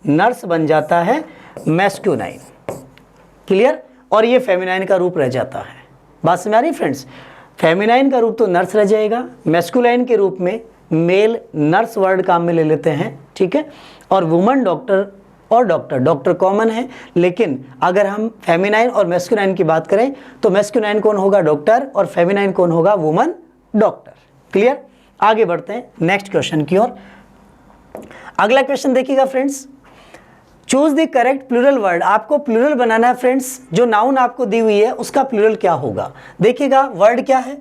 नर्स बन जाता है मैस्कुलाइन। क्लियर, और ये फेमिनाइन का रूप रह जाता है। बात समझ आ रही फ्रेंड्स, फेमिनाइन का रूप तो नर्स रह जाएगा, मैस्कुलाइन के रूप में मेल नर्स वर्ड काम में ले लेते हैं। ठीक है, और वुमन डॉक्टर और डॉक्टर कॉमन है, लेकिन अगर हम फेमिनाइन और मैस्कुलाइन की बात करें तो मैस्कुलाइन कौन होगा, डॉक्टर, और फेमिनाइन कौन होगा, वुमन डॉक्टर। क्लियर, आगे बढ़ते हैं नेक्स्ट क्वेश्चन की ओर। अगला क्वेश्चन देखिएगा friends, choose the correct plural word. आपको प्लूरल बनाना है फ्रेंड्स, जो नाउन आपको दी हुई है उसका प्लूरल क्या होगा। देखिएगा वर्ड क्या है,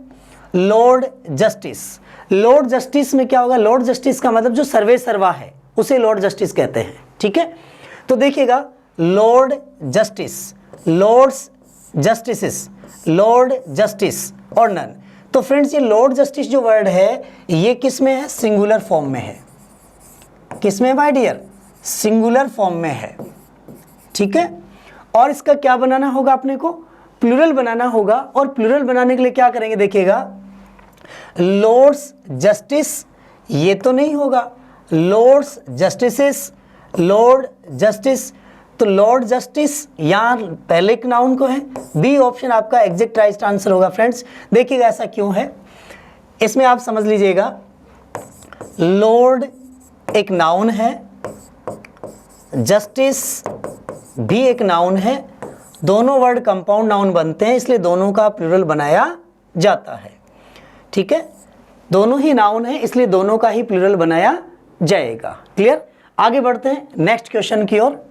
लॉर्ड जस्टिस। लॉर्ड जस्टिस में क्या होगा, लॉर्ड जस्टिस का मतलब जो सर्वे सर्वा है उसे लॉर्ड जस्टिस कहते हैं। ठीक है, तो देखिएगा lord justice, lords justices, lord justice और नन। तो फ्रेंड्स ये लॉर्ड जस्टिस जो वर्ड है ये किस में है, सिंगुलर फॉर्म में है। किस में माय डियर, सिंगुलर फॉर्म में है। ठीक है, और इसका क्या बनाना होगा, अपने को प्लूरल बनाना होगा। और प्लूरल बनाने के लिए क्या करेंगे, देखिएगा लॉर्ड्स जस्टिस ये तो नहीं होगा, लॉर्ड्स जस्टिसेस, लॉर्ड जस्टिस। तो लॉर्ड जस्टिस यहाँ पहले एक नाउन को है, बी ऑप्शन आपका एग्जैक्ट राइट आंसर होगा फ्रेंड्स। देखिएगा ऐसा क्यों है, इसमें आप समझ लीजिएगा लॉर्ड एक नाउन है, जस्टिस भी एक नाउन है, दोनों वर्ड कंपाउंड नाउन बनते हैं, इसलिए दोनों का प्लूरल बनाया जाता है। ठीक है, दोनों ही नाउन है इसलिए दोनों का ही प्लूरल बनाया जाएगा। क्लियर, आगे बढ़ते हैं नेक्स्ट क्वेश्चन की ओर।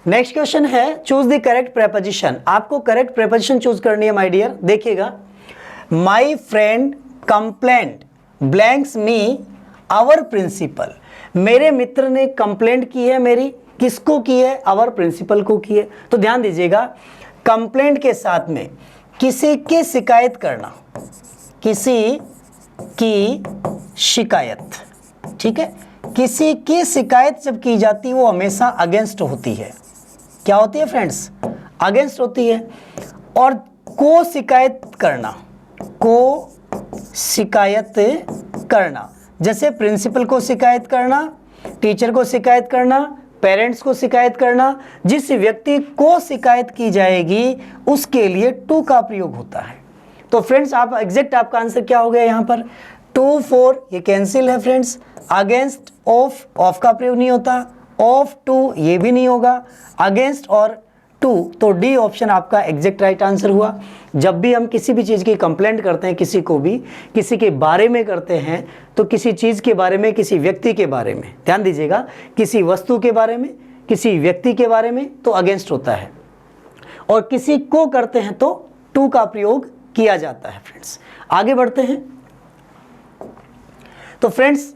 नेक्स्ट क्वेश्चन है चूज द करेक्ट प्रेपोजिशन। आपको करेक्ट प्रेपोजिशन चूज करनी है माय डियर। देखिएगा, my friend complaint blanks me our principal. मेरे मित्र ने कंप्लेंट की है मेरी, किसको की है? आवर प्रिंसिपल को की है। तो ध्यान दीजिएगा, कंप्लेंट के साथ में किसी की शिकायत करना, किसी की शिकायत, ठीक है। किसी की शिकायत जब की जाती है वो हमेशा अगेंस्ट होती है। क्या होती है फ्रेंड्स? अगेंस्ट होती है। और को शिकायत करना, को शिकायत करना, जैसे प्रिंसिपल को शिकायत करना, टीचर को शिकायत करना, पेरेंट्स को शिकायत करना। जिस व्यक्ति को शिकायत की जाएगी उसके लिए टू का प्रयोग होता है। तो फ्रेंड्स आप एग्जैक्ट आपका आंसर क्या हो गया यहाँ पर? टू फॉर, ये कैंसिल है फ्रेंड्स। अगेंस्ट ऑफ का प्रयोग नहीं होता, ऑफ टू ये भी नहीं होगा, अगेंस्ट और टू। तो डी ऑप्शन आपका एग्जैक्ट राइट आंसर हुआ। जब भी हम किसी भी चीज़ की कंप्लेंट करते हैं, किसी को भी किसी के बारे में करते हैं, तो किसी चीज़ के बारे में, किसी व्यक्ति के बारे में, ध्यान दीजिएगा, किसी वस्तु के बारे में, किसी व्यक्ति के बारे में तो अगेंस्ट होता है, और किसी को करते हैं तो टू का प्रयोग किया जाता है। फ्रेंड्स आगे बढ़ते हैं। तो फ्रेंड्स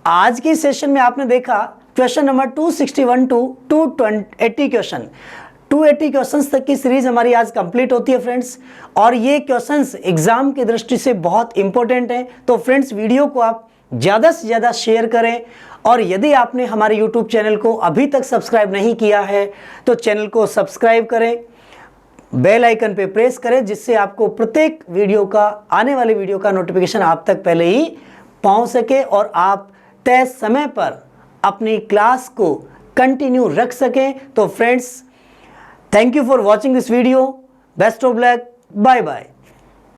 आज के सेशन में आपने देखा question number 261 to 280 question, 280 questions तक की सीरीज हमारी आज कंप्लीट होती है फ्रेंड्स। और ये क्वेश्चंस एग्जाम की दृष्टि से बहुत इंपॉर्टेंट हैं। तो फ्रेंड्स वीडियो को आप ज़्यादा से ज़्यादा शेयर करें, और यदि आपने हमारे यूट्यूब चैनल को अभी तक सब्सक्राइब नहीं किया है तो चैनल को सब्सक्राइब करें, बेल आइकन पे प्रेस करें, जिससे आपको प्रत्येक वीडियो का, आने वाले वीडियो का नोटिफिकेशन आप तक पहले ही पहुंच सके और आप तय समय पर अपनी क्लास को कंटिन्यू रख सकें। तो friends thank you for watching this video. Best of luck, bye bye.